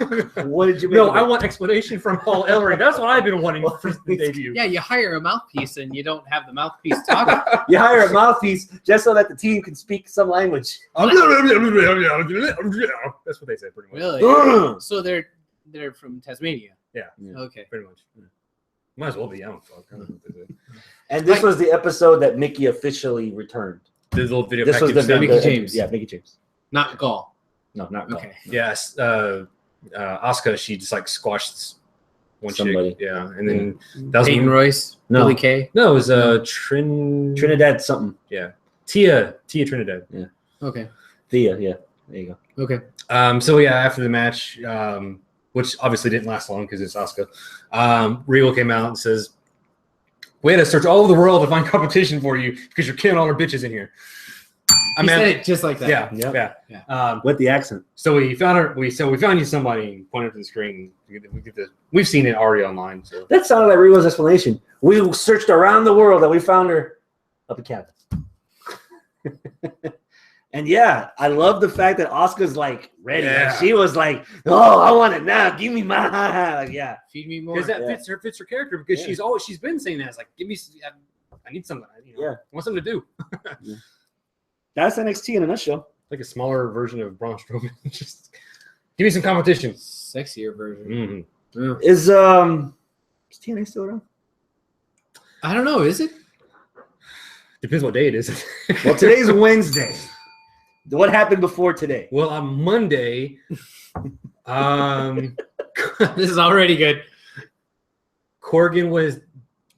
What did you make? No, I want explanation from Paul Ellering. That's what I've been wanting for the debut. Yeah, you hire a mouthpiece and you don't have the mouthpiece talking. You hire a mouthpiece just so that the team can speak some language. That's what they say pretty much. Really? So they're from Tasmania. Yeah. Okay. Pretty much. Yeah. Might as well be. I don't fuck. I don't know what they say. And this was the episode that Mickey officially returned. The little video this was package. Mickey James. Yeah, Mickey James. Not Gall. No, not Gall. Okay. Yes. Asuka, she just like squashed one Somebody. chick. Yeah. And then that was Peyton Royce. No. Billy Kay. No, it was Trinidad something. Yeah. Tia Trinidad. Yeah. Okay. Thea, yeah. There you go. Okay. So yeah, after the match, which obviously didn't last long because it's Asuka, Regal came out and says, "We had to search all over the world to find competition for you because you're killing all our bitches in here." He said it just like that. Yeah. With the accent. So we found her. We found you somebody. And pointed to the screen. We've seen it already online. So that sounded like Regal's explanation. We searched around the world and we found her up in Canada. And yeah, I love the fact that Asuka's like ready. Yeah. Like, she was like, "Oh, I want it now. Give me my like, yeah." Feed me more. because that fits her character because she's been saying that. It's like, give me. I need something. I want something to do. Yeah. That's NXT in a nutshell. Like a smaller version of Braun Strowman. Just give me some competition. Sexier version. Mm-hmm. Is TNA still around? I don't know. Is it? Depends what day it is. Well, today's Wednesday. What happened before today? Well, on Monday, This is already good. Corgan was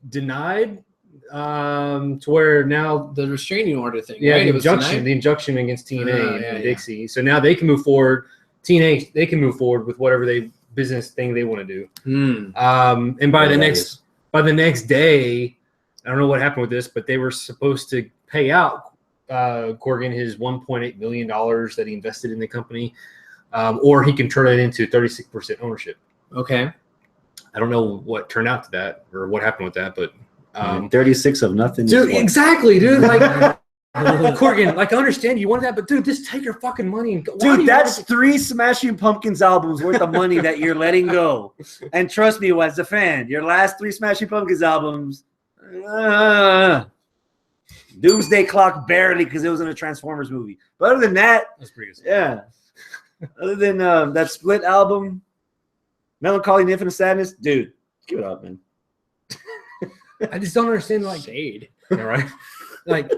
denied to where now The restraining order thing. yeah, right? the injunction against TNA Yeah, and Dixie. So now they can move forward. TNA they can move forward with whatever business thing they want to do. And by the next day, I don't know what happened with this, but they were supposed to pay out Corgan his $1.8 million that he invested in the company, or he can turn it into 36% ownership. Okay. I don't know what turned out to that or what happened with that, but 36 of nothing. dude, exactly, dude. Like Corgan, like I understand you want that, but dude, just take your fucking money and go. Dude, that's 3 Smashing Pumpkins albums worth of money that you're letting go. And trust me, as a fan, your last 3 Smashing Pumpkins albums, Doomsday Clock barely because it was in a Transformers movie. But other than that, pretty good. yeah. Other than that Split album, Melancholy and Infinite Sadness, dude, give it up, man. I just don't understand, like, Shade. yeah, right? Like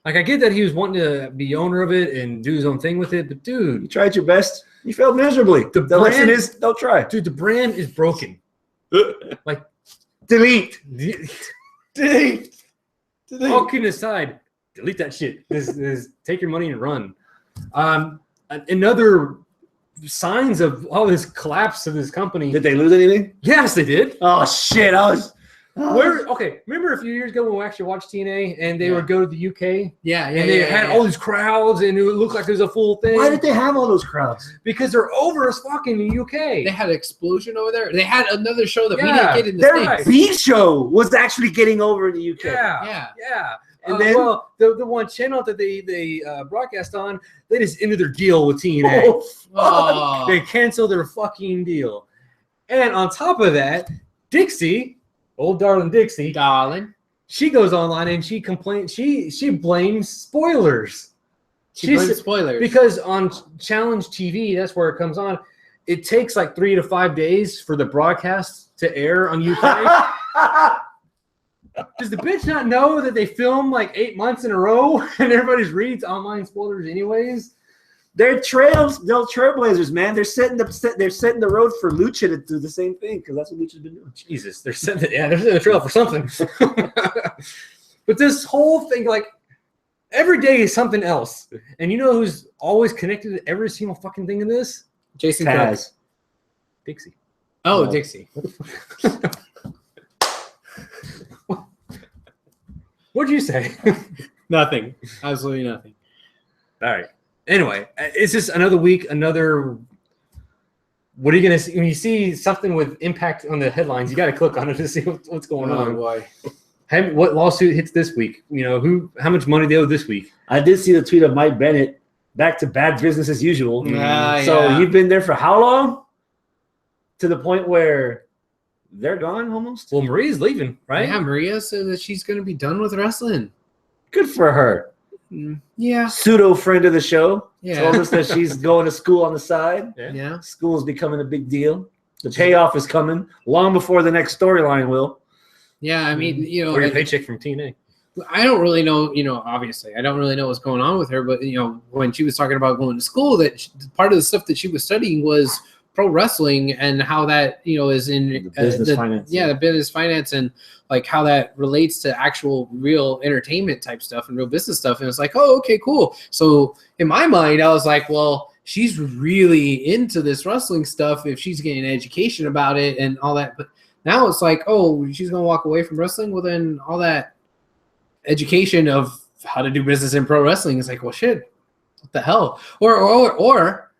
I get that he was wanting to be owner of it and do his own thing with it, but You dude, tried your best. You failed miserably. The lesson is don't try. dude, the brand is broken. Like, Delete. delete. All kidding aside, delete that shit. This take your money and run. Another signs of all this collapse of this company. Did they lose anything? Yes, they did. Oh shit! Okay, remember a few years ago when we actually watched TNA and they would go to the UK? Yeah, And they had all these crowds and it looked like it was a full thing. Why did they have all those crowds? Because they're over as fuck in the UK. They had an explosion over there. They had another show that we didn't get in the Their States. B show was actually getting over in the UK. Yeah. And then the one channel that they broadcast on, they just ended their deal with TNA. Oh. They canceled their fucking deal. And on top of that, Dixie, old darling Dixie, Darling. she goes online and she complains. She blames spoilers. She blames spoilers. Because on Challenge TV, that's where it comes on. It takes like 3 to 5 days for the broadcast to air on UK. Does the bitch not know that they film like 8 months in a row and everybody reads online spoilers anyways? They're trailblazers, man. They're setting the road for Lucha to do the same thing because that's what Lucha's been doing. Jesus, they're setting the trail for something. But this whole thing, like, every day is something else. And you know who's always connected to every single fucking thing in this? Jason Cook. Dixie. Oh, Dixie. What'd you say? Nothing. Absolutely nothing. All right. Anyway, it's just another week, another. What are you going to see? When you see something with impact on the headlines, you got to click on it to see what's going on. Boy. What lawsuit hits this week? You know, how much money they owe this week? I did see the tweet of Mike Bennett, back to bad business as usual. Yeah. You've been there for how long? To the point where they're gone almost? Well, Maria's leaving, right? Yeah, Maria said that she's going to be done with wrestling. Good for her. Yeah. Pseudo friend of the show. Yeah. Told us that she's going to school on the side. Yeah. School is becoming a big deal. The payoff is coming long before the next storyline will. Yeah, I mean, you know. Or your paycheck from TNA. I don't really know, obviously, I don't really know what's going on with her, but, when she was talking about going to school, that part of the stuff that she was studying was pro wrestling and how that, is in the business finance. Yeah, the business finance and like how that relates to actual real entertainment type stuff and real business stuff. And it's like, oh, okay, cool. So in my mind, I was like, well, she's really into this wrestling stuff if she's getting an education about it and all that. But now it's like, oh, she's going to walk away from wrestling. Well, then all that education of how to do business in pro wrestling is like, well, shit, what the hell? Or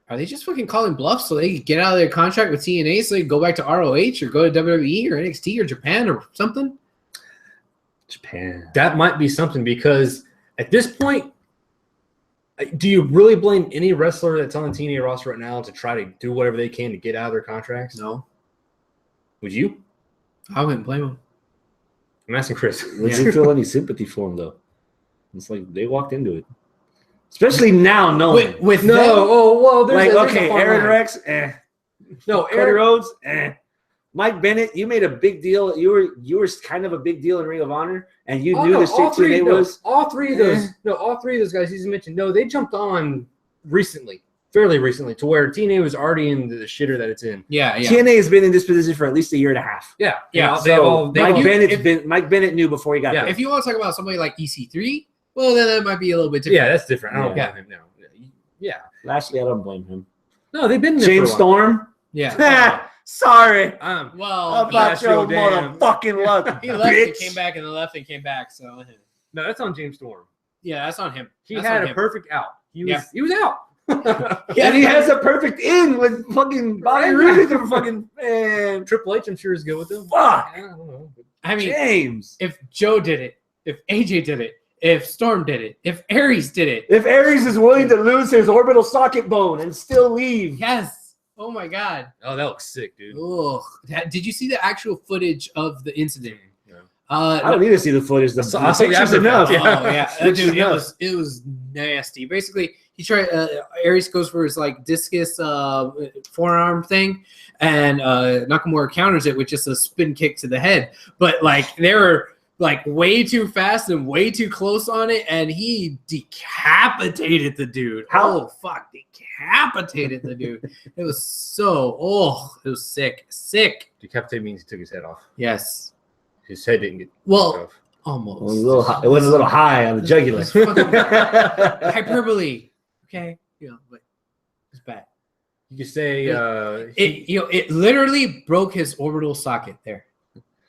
are they just fucking calling bluffs so they can get out of their contract with TNA so they can go back to ROH or go to WWE or NXT or Japan or something? Japan. That might be something because at this point, do you really blame any wrestler that's on the TNA roster right now to try to do whatever they can to get out of their contracts? No. Would you? I wouldn't blame them. I'm asking Chris. Would you feel any sympathy for him, though? It's like they walked into it. Especially now, knowing. With no, them, oh, well, there's okay, a fine Aaron line. Rex, No, Cody Aaron Rhodes, Mike Bennett, you made a big deal. You were kind of a big deal in Ring of Honor, and you knew the shit TNA was. All three of those guys he's mentioned. No, they jumped on fairly recently, to where TNA was already in the shitter that it's in. Yeah. TNA has been in this position for at least a year and a half. Yeah. Mike Bennett knew before he got there. If you want to talk about somebody like EC3, well, then that might be a little bit different. Yeah, that's different. I don't blame him now. Yeah. Lashley, I don't blame him. No, they've been there James for a while. Storm. Yeah. Sorry. Well, About your motherfucking luck. he left bitch. and came back, and then left and came back. So No, that's on James Storm. yeah, that's on him. He That's had on a him. perfect out. He was out. And he has a perfect in with fucking Bobby Roode and fucking man. Triple H, I'm sure, is good with him. Fuck. I don't know. I mean, James. if Joe did it, if AJ did it, if Storm did it, if Aries did it, If Aries is willing to lose his orbital socket bone and still leave. yes. Oh my God. Oh, that looks sick, dude. Ugh. Did you see the actual footage of the incident? No. I don't need to see the footage. The pictures enough. Dude, it was nasty. Basically, he tried. Aries goes for his like discus forearm thing, and Nakamura counters it with just a spin kick to the head. But like they were like way too fast and way too close on it, and he decapitated the dude. Oh fuck, decapitated the dude. It was it was sick. Decapitate means he took his head off. Yes. His head didn't get almost. It went a little high on the jugular. Hyperbole. Okay, but it's bad. You could say it literally broke his orbital socket there.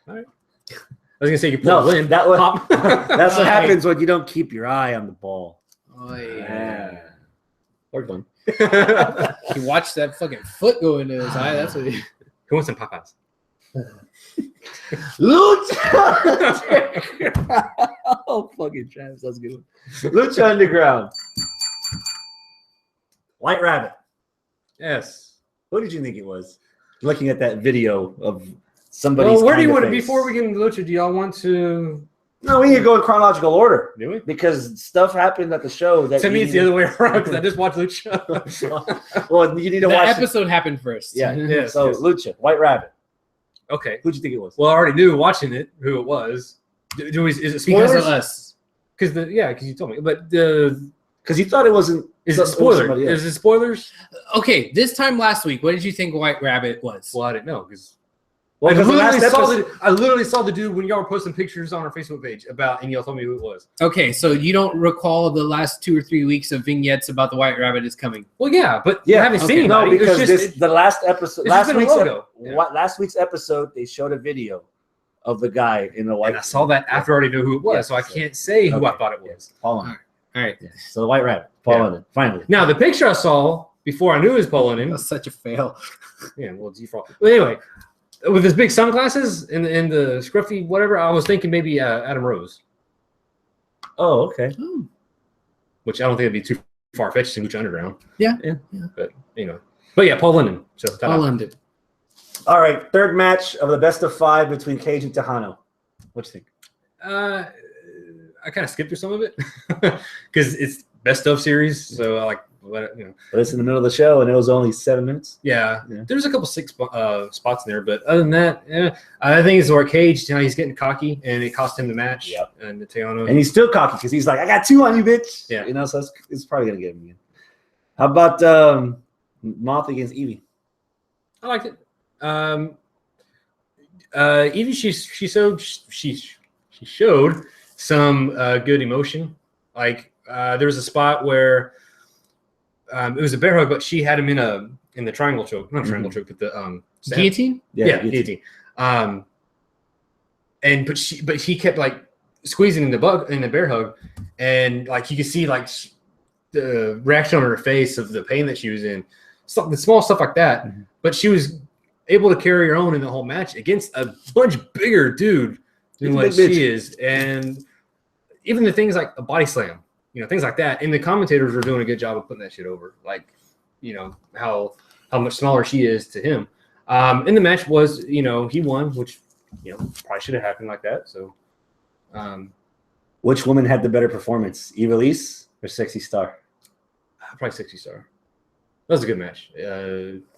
All right. I was gonna say you pull in. That's what happens when you don't keep your eye on the ball. Oh yeah. Or done. He watched that fucking foot go into his eye. That's what he. Who wants some Popeyes? Lucha. Oh, fucking Travis, that's a good one. Lucha Underground. White Rabbit. Yes. Who did you think it was? Looking at that video of somebody. Well, where do you want to? Before we get into Lucha, do y'all want to? No, we need to go in chronological order. Do we? Because stuff happened at the show that. To me, it's the other way around because I just watched Lucha. Well, you need to watch. The episode happened first. Yeah. Yes, so Lucha, White Rabbit. Okay. Who'd you think it was? Well, I already knew watching it who it was. Is it spoilers? Because of us. Because you told me. But because you thought it wasn't. Is it spoiler? Is it spoilers? Okay, this time last week, what did you think White Rabbit was? Well, I didn't know because. Well, I literally saw the dude when y'all were posting pictures on our Facebook page and y'all told me who it was. Okay, so you don't recall the last 2 or 3 weeks of vignettes about the White Rabbit is coming? Well, yeah, but I haven't seen no, anybody. because the last episode, last week's episode, they showed a video of the guy in the white. And I saw that after I already knew who it was, so I can't say who I thought it was. Paul London. All right. Yeah. So the White Rabbit, Paul London, finally. Now the picture I saw before I knew it was Paul London. That's such a fail. Yeah, well, default. But anyway. With his big sunglasses and the scruffy whatever, I was thinking maybe Adam Rose. Oh, okay. Which I don't think it'd be too far-fetched in Lucha Underground. Yeah. But, But yeah, Paul London. So Paul London. All right, third match of the best of 5 between Cage and Tejano. What do you think? I kind of skipped through some of it because it's best of series. So I like, But it's in the middle of the show, and it was only 7 minutes. Yeah. There's a couple sick spots in there, but other than that, I think it's where Cage, he's getting cocky, and it cost him the match. Yep. And the Tejano. And he's still cocky because he's like, I got 2 on you, bitch. Yeah. So it's probably gonna get him again. How about Moth against Evie? I liked it. Evie, she showed some good emotion. Like there was a spot where. It was a bear hug, but she had him in the triangle choke, not triangle choke, but the guillotine. Yeah, guillotine. But he kept like squeezing in the bear hug, and like you could see like the reaction on her face of the pain that she was in, the small stuff like that. Mm-hmm. But she was able to carry her own in the whole match against a much bigger dude than what she is, and even the things like a body slam. Things like that. And the commentators were doing a good job of putting that shit over. Like, how much smaller she is to him. And the match was, he won, which, probably should have happened like that. So, which woman had the better performance, Ivelisse or Sexy Star? Probably Sexy Star. That was a good match.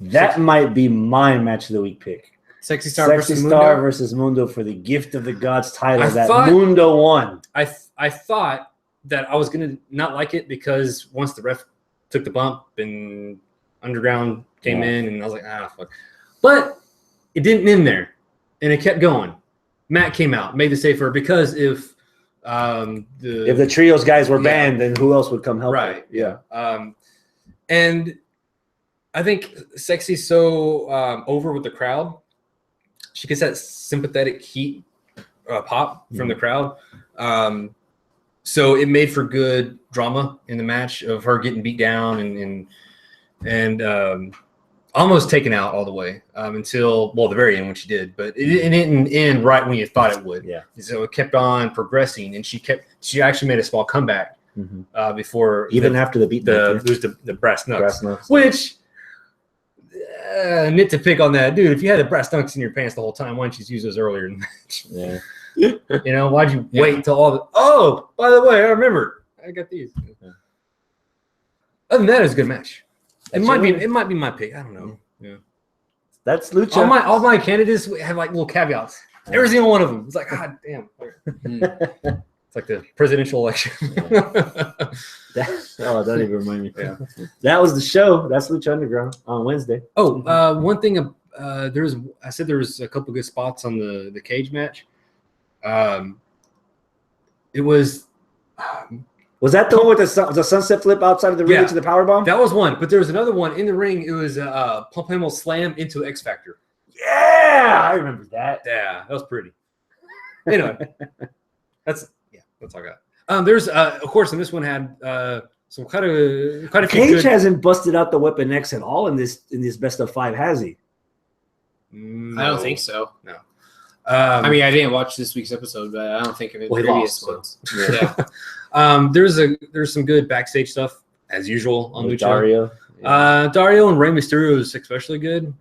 That might be my match of the week pick. Sexy Star versus Mundo for the Gift of the Gods title Mundo won. I thought that I was going to not like it because once the ref took the bump and Underground came in, and I was like, fuck. But it didn't end there, and it kept going. Matt came out, made the save for her, because if the trios guys were banned, then who else would come help? Right. Her? Yeah. And I think Sexy's so over with the crowd. She gets that sympathetic heat pop from the crowd. So it made for good drama in the match of her getting beat down and almost taken out all the way until the very end when she did. But it didn't end right when you thought it would. Yeah. So it kept on progressing, and she actually made a small comeback before after the beat. It was the brass knucks. Which nit to pick on that, dude. If you had the brass knucks in your pants the whole time, why didn't you use those earlier in the match? Yeah. You know, why'd you wait till all the? Oh, by the way, I remember. I got these. Other than that, it's a good match. It might be my pick. I don't know. Yeah. That's Lucha. All my candidates have like little caveats. Every single one of them. It's like, God damn. It's like the presidential election. Don't even remind me. Yeah. That was the show. That's Lucha Underground on Wednesday. Oh, one thing. I said there was a couple good spots on the cage match. It was. Was that the one with the sunset flip outside of the ring to the powerbomb? That was one, but there was another one in the ring. It was Pump Handle slam into X Factor. Yeah, I remember that. Yeah, that was pretty. Anyway, that's all I got. There's of course, and this one had some quite a few. Cage hasn't busted out the Weapon X at all in this best of 5, has he? No. I don't think so. No. I mean, I didn't watch this week's episode, but I don't think of it. Well, previous ones. Yeah. There's some good backstage stuff as usual on Lucha. Dario. Dario and Rey Mysterio is especially good.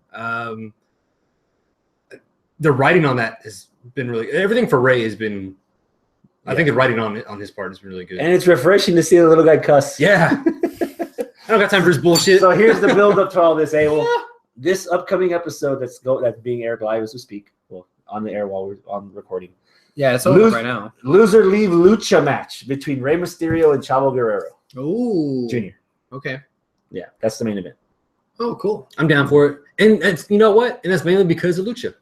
The writing on that has been really. Everything for Rey has been. I think the writing on his part has been really good. And it's refreshing to see the little guy cuss. Yeah. I don't got time for his bullshit. So here's the build up to all this. This upcoming episode that's being aired live as we speak. Well, on the air while we're on recording. Yeah, it's over right now. Loser leave lucha match between Rey Mysterio and Chavo Guerrero. Ooh. Jr. Okay. Yeah, that's the main event. Oh, cool. I'm down for it. And it's, you know what? And that's mainly because of Lucha.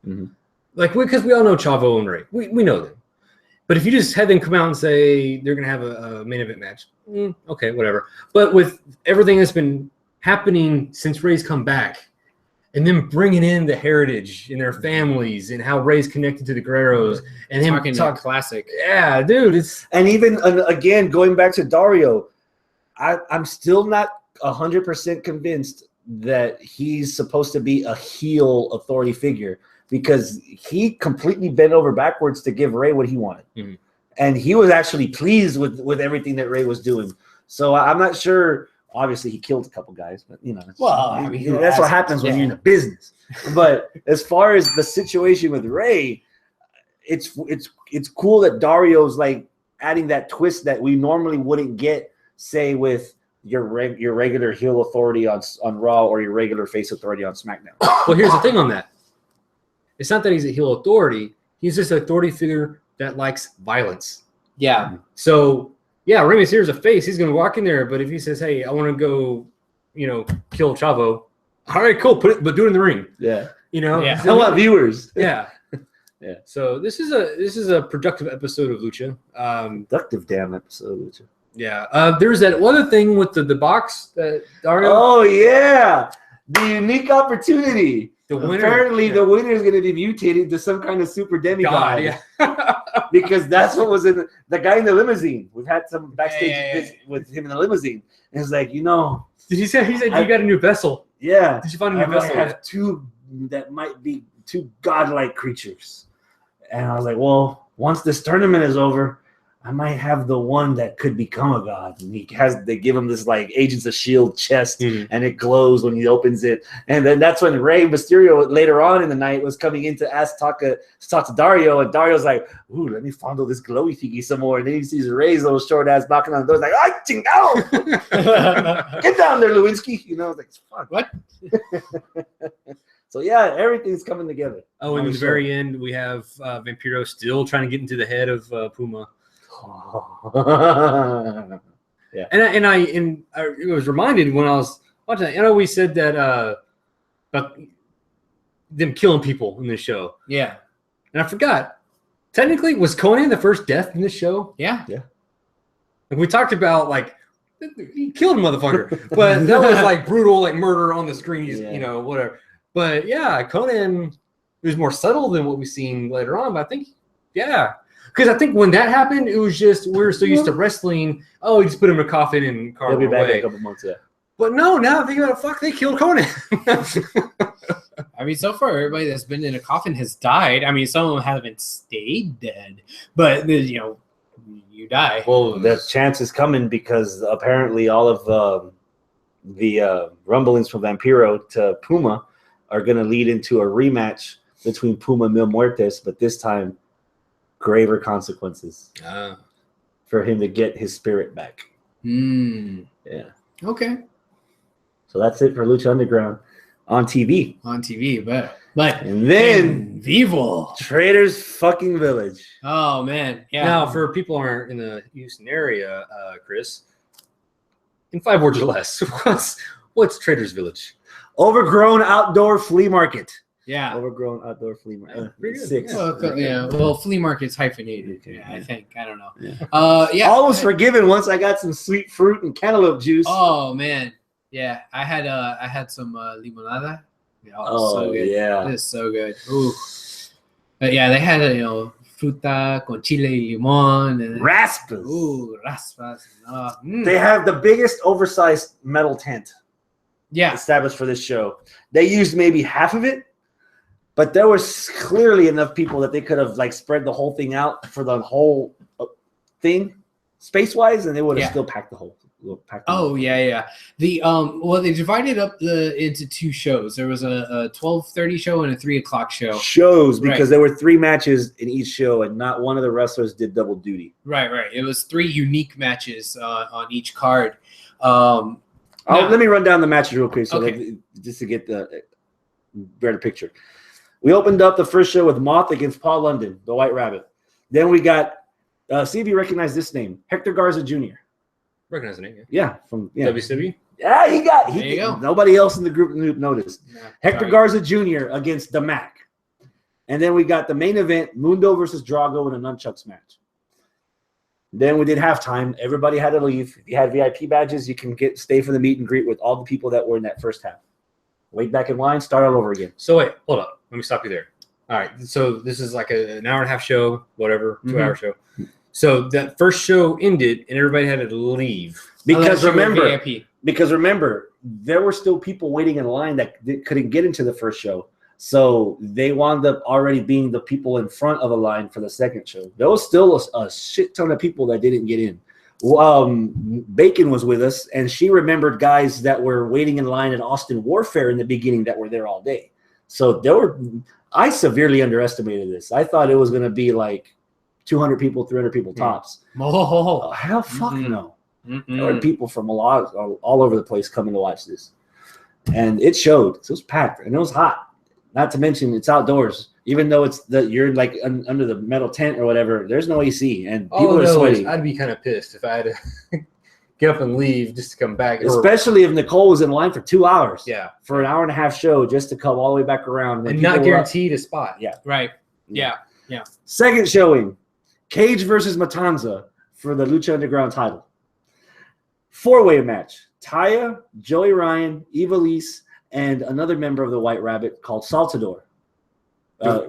Mm-hmm. Like, because we all know Chavo and Rey. We know them. But if you just have them come out and say they're going to have a main event match, okay, whatever. But with everything that's been happening since Rey's come back, and then bringing in the heritage and their families and how Rey's connected to the Guerreros and him talking classic. Yeah, dude, it's and even again going back to Dario, I'm still not 100% convinced that he's supposed to be a heel authority figure because he completely bent over backwards to give Rey what he wanted, and he was actually pleased with everything that Rey was doing. So I'm not sure. Obviously, he killed a couple guys, but that's what happens when you're in the business. But as far as the situation with Rey, it's cool that Dario's like adding that twist that we normally wouldn't get, say, with your regular heel authority on Raw or your regular face authority on SmackDown. Well, here's the thing on that. It's not that he's a heel authority. He's just an authority figure that likes violence. Yeah. So. Yeah, Rey Mysterio's a face. He's going to walk in there, but if he says, "Hey, I want to go, kill Chavo," all right, cool, but do it in the ring. Yeah, Yeah. I want viewers. Yeah, yeah. So this is a productive episode of Lucha. Productive damn episode of Lucha. Yeah. There's that other thing with the box that Dario. Oh yeah, the unique opportunity. The winner is going to be mutated to some kind of super demigod. Yeah. Because that's what was in the guy in the limousine. We've had some backstage with him in the limousine. And it's like, Did he said you got a new vessel? Yeah. Did you find a new vessel? I have two that might be two godlike creatures. And I was like, well, once this tournament is over, I might have the one that could become a god. And they give him this like Agents of S.H.I.E.L.D. chest, and it glows when he opens it. And then that's when Rey Mysterio later on in the night was coming in to talk to Dario, and Dario's like, "Ooh, let me fondle this glowy thingy some more." And then he sees Rey's little short ass knocking on the door, like, "I ching down, get down there, Lewinsky." Like, fuck what? So yeah, everything's coming together. Oh, and at the very end, we have Vampiro still trying to get into the head of Puma. Yeah, and I was reminded when I was watching that. I know we said that about them killing people in this show. Yeah, and I forgot. Technically, was Conan the first death in this show? Yeah. Like we talked about, like he killed a motherfucker, but that was like brutal, like murder on the screen. Whatever. But yeah, Conan was more subtle than what we've seen later on. But I think, because I think when that happened, it was just we were so used to wrestling. Oh, you just put him in a coffin and carve him away. He'll be back in a couple months. Yeah. But no, now think about it. They killed Conan. I mean, so far everybody that's been in a coffin has died. I mean, some of them haven't stayed dead, but you die. Well, the chance is coming because apparently all of the rumblings from Vampiro to Puma are going to lead into a rematch between Puma and Mil Muertes, but this time graver consequences Ah. for him to get his spirit back. Yeah. Okay. So that's it for Lucha Underground on TV. On TV, but And then in Vivo. Traitors fucking Village. Oh man, yeah. Now, for people who aren't in the Houston area, Chris, in 5 words or less, what's Traders Village? Overgrown outdoor flea market. Yeah. Overgrown outdoor flea market. Pretty good. 6. Well, flea market's hyphenated. Okay, Yeah, I yeah. think. I don't know. Yeah. Yeah. All was forgiven once I got some sweet fruit and cantaloupe juice. Oh man, yeah. I had some limonada. Yeah, so good. yeah. It's so good. Ooh. But yeah, they had fruta con chile y limón and Raspas. ooh, raspas. They have the biggest oversized metal tent Yeah. established for this show. They used maybe half of it, but there was clearly enough people that they could have like spread the whole thing out for the whole thing space-wise, and they would have still packed the whole. Oh yeah. The well, they divided up into 2 shows. There was a 12:30 show and a 3 o'clock show. Shows because there were 3 matches in each show, and not one of the wrestlers did double duty. Right. It was 3 unique matches on each card. Let me run down the matches real quick, just to get the better picture. We opened up the first show with Moth against Paul London, the White Rabbit. Then we got see if you recognize this name, Hector Garza Jr. Recognize the name, From WCW? Yeah, he There you go. Nobody else in the group noticed. Yeah, Hector Garza Jr. against the Mac. And then we got the main event, Mundo versus Drago in a nunchucks match. Then we did halftime. Everybody had to leave. If you had VIP badges, you can stay for the meet and greet with all the people that were in that first half. Wait back in line, start all over again. So wait, hold up. Let me stop you there. All right. So this is like an hour and a half show, whatever, 2-hour show. So that first show ended and everybody had to leave. Because remember, there were still people waiting in line that couldn't get into the first show. So they wound up already being the people in front of the line for the second show. There was still a shit ton of people that didn't get in. Bacon was with us, and she remembered guys that were waiting in line at Austin Warfare in the beginning that were there all day. So I severely underestimated this. I thought it was going to be like 200 people, 300 people tops. Oh, hell, fuck no. There were people from all over the place coming to watch this, and it showed. So it was packed and it was hot. Not to mention it's outdoors. Even though you're like under the metal tent or whatever, there's no AC and people are sweating. I'd be kind of pissed if I had to get up and leave just to come back. Especially if Nicole was in line for 2 hours. Yeah. For an hour and a half show just to come all the way back around. And not guaranteed a spot. Yeah. right. Yeah. Second showing, Cage versus Matanza for the Lucha Underground title. 4-way match. Taya, Joey Ryan, Ivelisse, and another member of the White Rabbit called Saltador.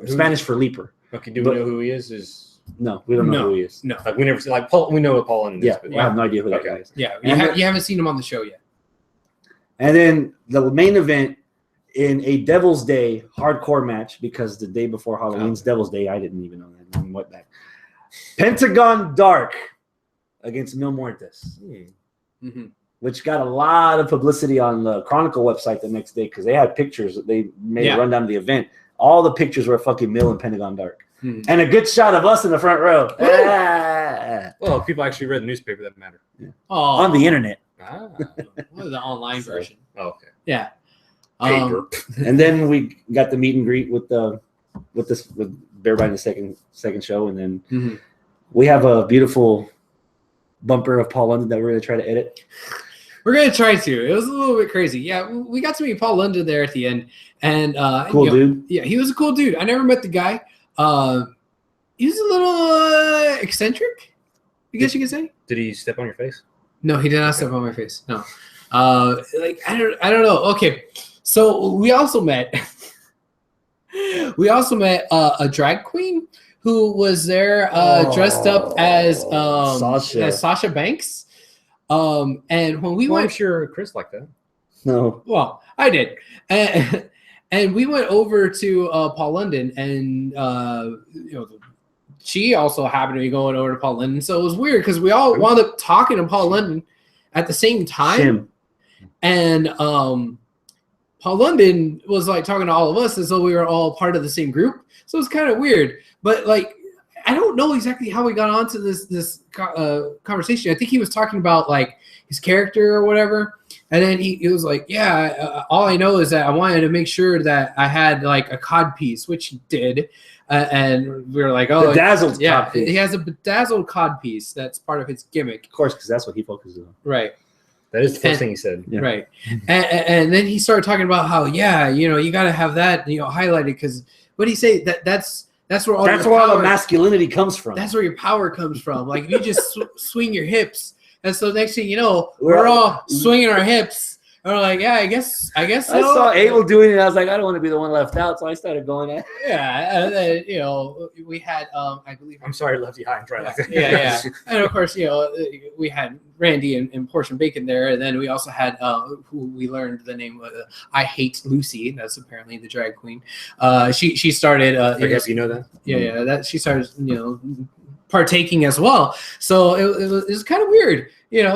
Spanish for leaper. Okay, do we know who he is? No, we don't know who he is. No. Like we never see Paul. We know what Paul London is. Yeah, I have no idea who that guy is. Yeah. And You haven't seen him on the show yet. And then the main event in a Devil's Day hardcore match, because the day before Halloween's Devil's Day, I didn't even know that. I went back. Pentagon Dark against Mil Muertes. Which got a lot of publicity on the Chronicle website the next day because they had pictures. They made a rundown of the event. All the pictures were fucking Mil and Pentagon Dark. And a good shot of us in the front row. Well, people actually read the newspaper that mattered. Yeah. On the internet. What is the online version? Oh, okay. Yeah. And then we got the meet and greet with everybody in the second show, and then we have a beautiful bumper of Paul London that we're gonna try to edit. We're gonna try to. It was a little bit crazy. Yeah, we got to meet Paul London there at the end, and cool dude. Yeah, he was a cool dude. I never met the guy. He was a little eccentric, I guess you could say. Did he step on your face? No, he did not step on my face. No. Like I don't know. Okay, so we also met a drag queen who was there dressed up as Sasha Banks. And when we went, I'm sure Chris liked that. No. Well, I did. And we went over to Paul London, and she also happened to be going over to Paul London. So it was weird because we all wound up talking to Paul London at the same time. And Paul London was like talking to all of us as though we were all part of the same group. So it's kind of weird. But like I don't know exactly how we got onto this conversation. I think he was talking about like his character or whatever, and then he was like, yeah, all I know is that I wanted to make sure that I had like a cod piece, which he did, and we were like, oh, bedazzled cod piece. He has a bedazzled cod piece. That's part of his gimmick, of course, because that's what he focuses on. right? That is the first thing he said. Yeah. Right. And then he started talking about how, you got to have that, highlighted because what did he say? That's where all the masculinity comes from. That's where your power comes from. Like you just swing your hips. And so next thing you know, we're all swinging our hips. And we're like, yeah, I guess so. I saw Abel doing it. I was like, I don't want to be the one left out. So I started going at it. Yeah. And then, we had, I believe. I'm sorry, left you high and dry like that. Yeah. And of course, we had Randy and Portia Bacon there. And then we also had who we learned the name of I Hate Lucy. That's apparently the drag queen. She started. I guess you know that. Yeah. That she started, partaking as well. So it was kind of weird,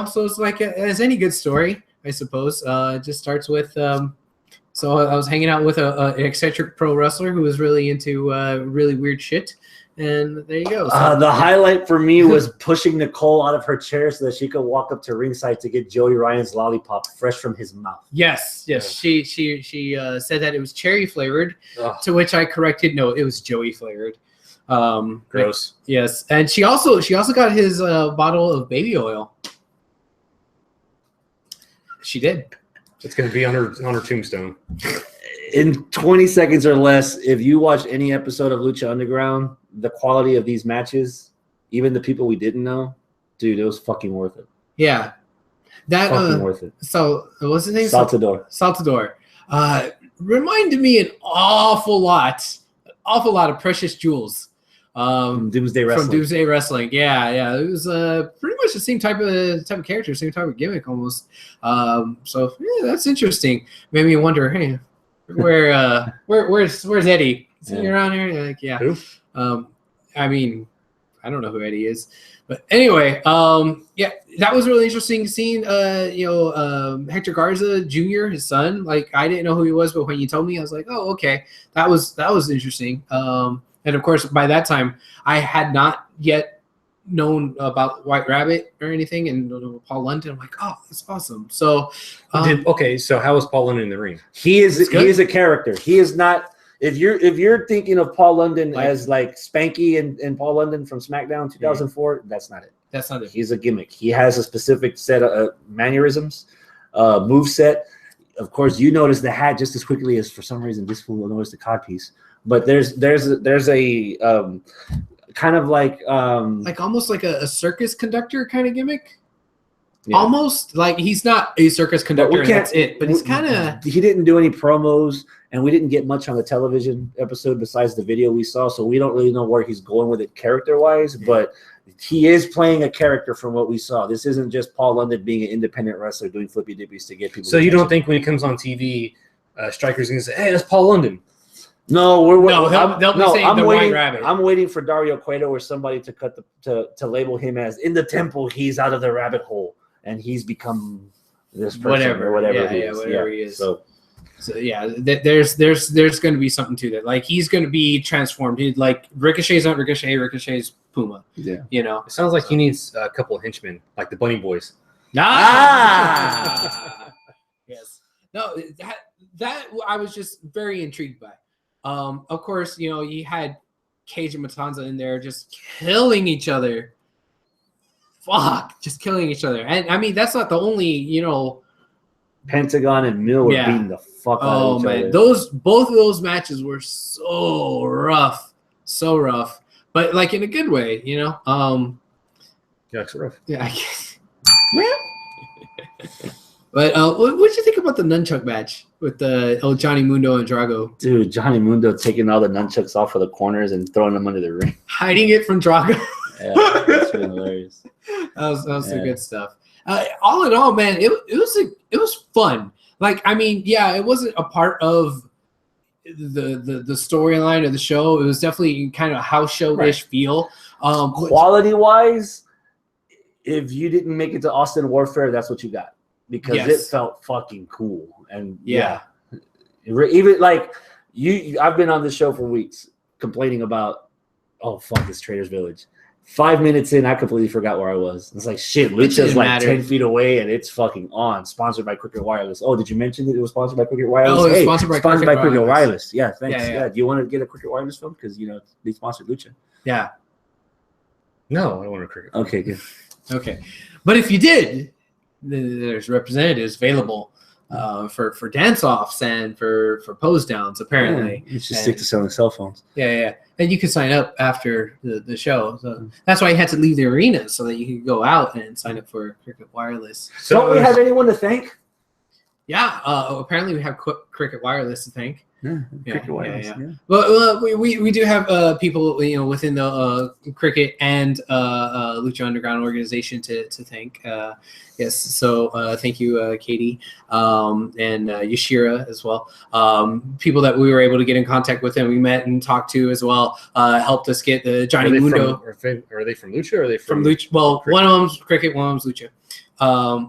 So it's like as any good story, I suppose. It just starts with. So I was hanging out with an eccentric pro wrestler who was really into really weird shit, and there you go. So, the highlight for me was pushing Nicole out of her chair so that she could walk up to ringside to get Joey Ryan's lollipop fresh from his mouth. Yes. She said that it was cherry flavored, to which I corrected, no, it was Joey flavored. Gross. Yes, and she also got his bottle of baby oil. She did. It's going to be on her tombstone. In 20 seconds or less, if you watch any episode of Lucha Underground, the quality of these matches, even the people we didn't know, dude, it was fucking worth it. Yeah. That fucking worth it. So what's his name? Saltador. Reminded me an awful lot of Precious Jewels. From Doomsday Wrestling. Yeah. It was pretty much the same type of character, same type of gimmick almost. So yeah, that's interesting. Made me wonder, hey, where's Eddie? Is he around here? Like, yeah. Who? I mean, I don't know who Eddie is, but anyway, yeah, that was really interesting seeing Hector Garza Jr., his son. Like, I didn't know who he was, but when you told me, I was like, oh, okay, that was interesting. And of course, by that time, I had not yet known about White Rabbit or anything, and Paul London. I'm like, oh, that's awesome. So, so how was Paul London in the ring? He is a character. He is not. If you're thinking of Paul London as like Spanky and Paul London from SmackDown 2004, that's not it. That's not it. He's a gimmick. He has a specific set of mannerisms, move set. Of course, you notice the hat just as quickly as for some reason this fool will notice the codpiece. But there's a kind of like almost like a circus conductor kind of gimmick. Yeah. Almost like he's not a circus conductor, and that's it. But he's kind of. He didn't do any promos, and we didn't get much on the television episode besides the video we saw, so we don't really know where he's going with it character-wise. Yeah. But he is playing a character from what we saw. This isn't just Paul London being an independent wrestler doing flippy dippies to get people. So you don't think when he comes on TV, Striker's going to say, "Hey, that's Paul London"? No, they'll be saying the White Rabbit. I'm waiting for Dario Cueto or somebody to cut to label him as in the temple. He's out of the rabbit hole and he's become this person whatever he is. So yeah, there's going to be something to that. Like he's going to be transformed. He's like Ricochet's not Ricochet. Ricochet's Puma. Yeah, It sounds like he needs a couple of henchmen, like the Bunny Boys. Yes. No, that I was just very intrigued by. Of course, you had Cage and Matanza in there just killing each other. Just killing each other. And I mean, that's not the only, Pentagon and Mill were beating the fuck out of each other. Both of those matches were so rough, but like in a good way, Yeah, it's rough. Yeah, I guess. But what did you think about the nunchuck match with the Johnny Mundo and Drago? Dude, Johnny Mundo taking all the nunchucks off of the corners and throwing them under the ring. Hiding it from Drago. Yeah, that's really hilarious. That was the good stuff. All in all, man, it was fun. Like, I mean, yeah, it wasn't a part of the storyline of the show. It was definitely kind of a house show-ish feel. Quality-wise, if you didn't make it to Austin Warfare, that's what you got. Because it felt fucking cool. And even like I've been on this show for weeks complaining about oh fuck, this Trader's Village. 5 minutes in, I completely forgot where I was. It's like shit. Lucha's like 10 feet away, and it's fucking on. Sponsored by Cricket Wireless. Oh, did you mention that it was sponsored by Cricket Wireless? Oh, it was sponsored by Cricket Wireless. Yeah, thanks. Yeah. Do you want to get a Cricket Wireless film because they sponsored Lucha? Yeah. No, I don't want a cricket. Okay, good. Okay, but if you did, there's representatives available for dance offs and for pose downs. Apparently, you should stick to selling cell phones. Yeah. And you can sign up after the show. So that's why you had to leave the arena so that you could go out and sign up for Cricket Wireless. So don't we have anyone to thank? Yeah. Apparently, we have Cricket Wireless to thank. Cricket Wireless. Yeah. Well, we do have people within the Cricket and Lucha Underground organization to thank. Yes, so thank you, Katie, and Yashira as well. People that we were able to get in contact with and we met and talked to as well helped us get the Johnny Mundo. Are they from Lucha or are they from Lucha? Well, one of them's Cricket, one of them's Lucha.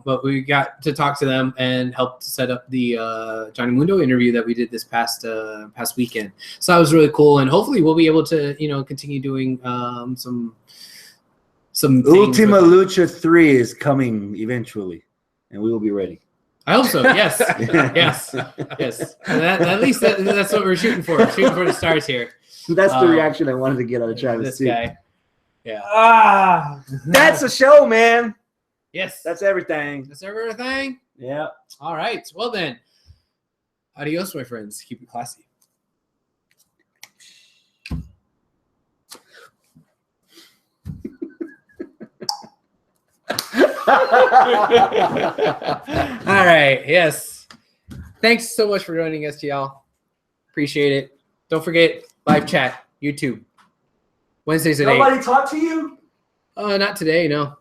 But we got to talk to them and helped set up the Johnny Mundo interview that we did this past weekend. So that was really cool, and hopefully we'll be able to continue doing some Ultima Lucha 3 is coming eventually, and we will be ready. I hope so. Yes, yes. And at least that's what we're shooting for. We're shooting for the stars here. That's the reaction I wanted to get out of Travis. This guy. Yeah. That's a show, man. Yes. That's everything. That's everything? Yeah. All right. Well, then. Adios, my friends. Keep it classy. All right. Yes. Thanks so much for joining us, y'all. Appreciate it. Don't forget, live chat, YouTube. Wednesdays at 8. Nobody talk to you? Not today, no.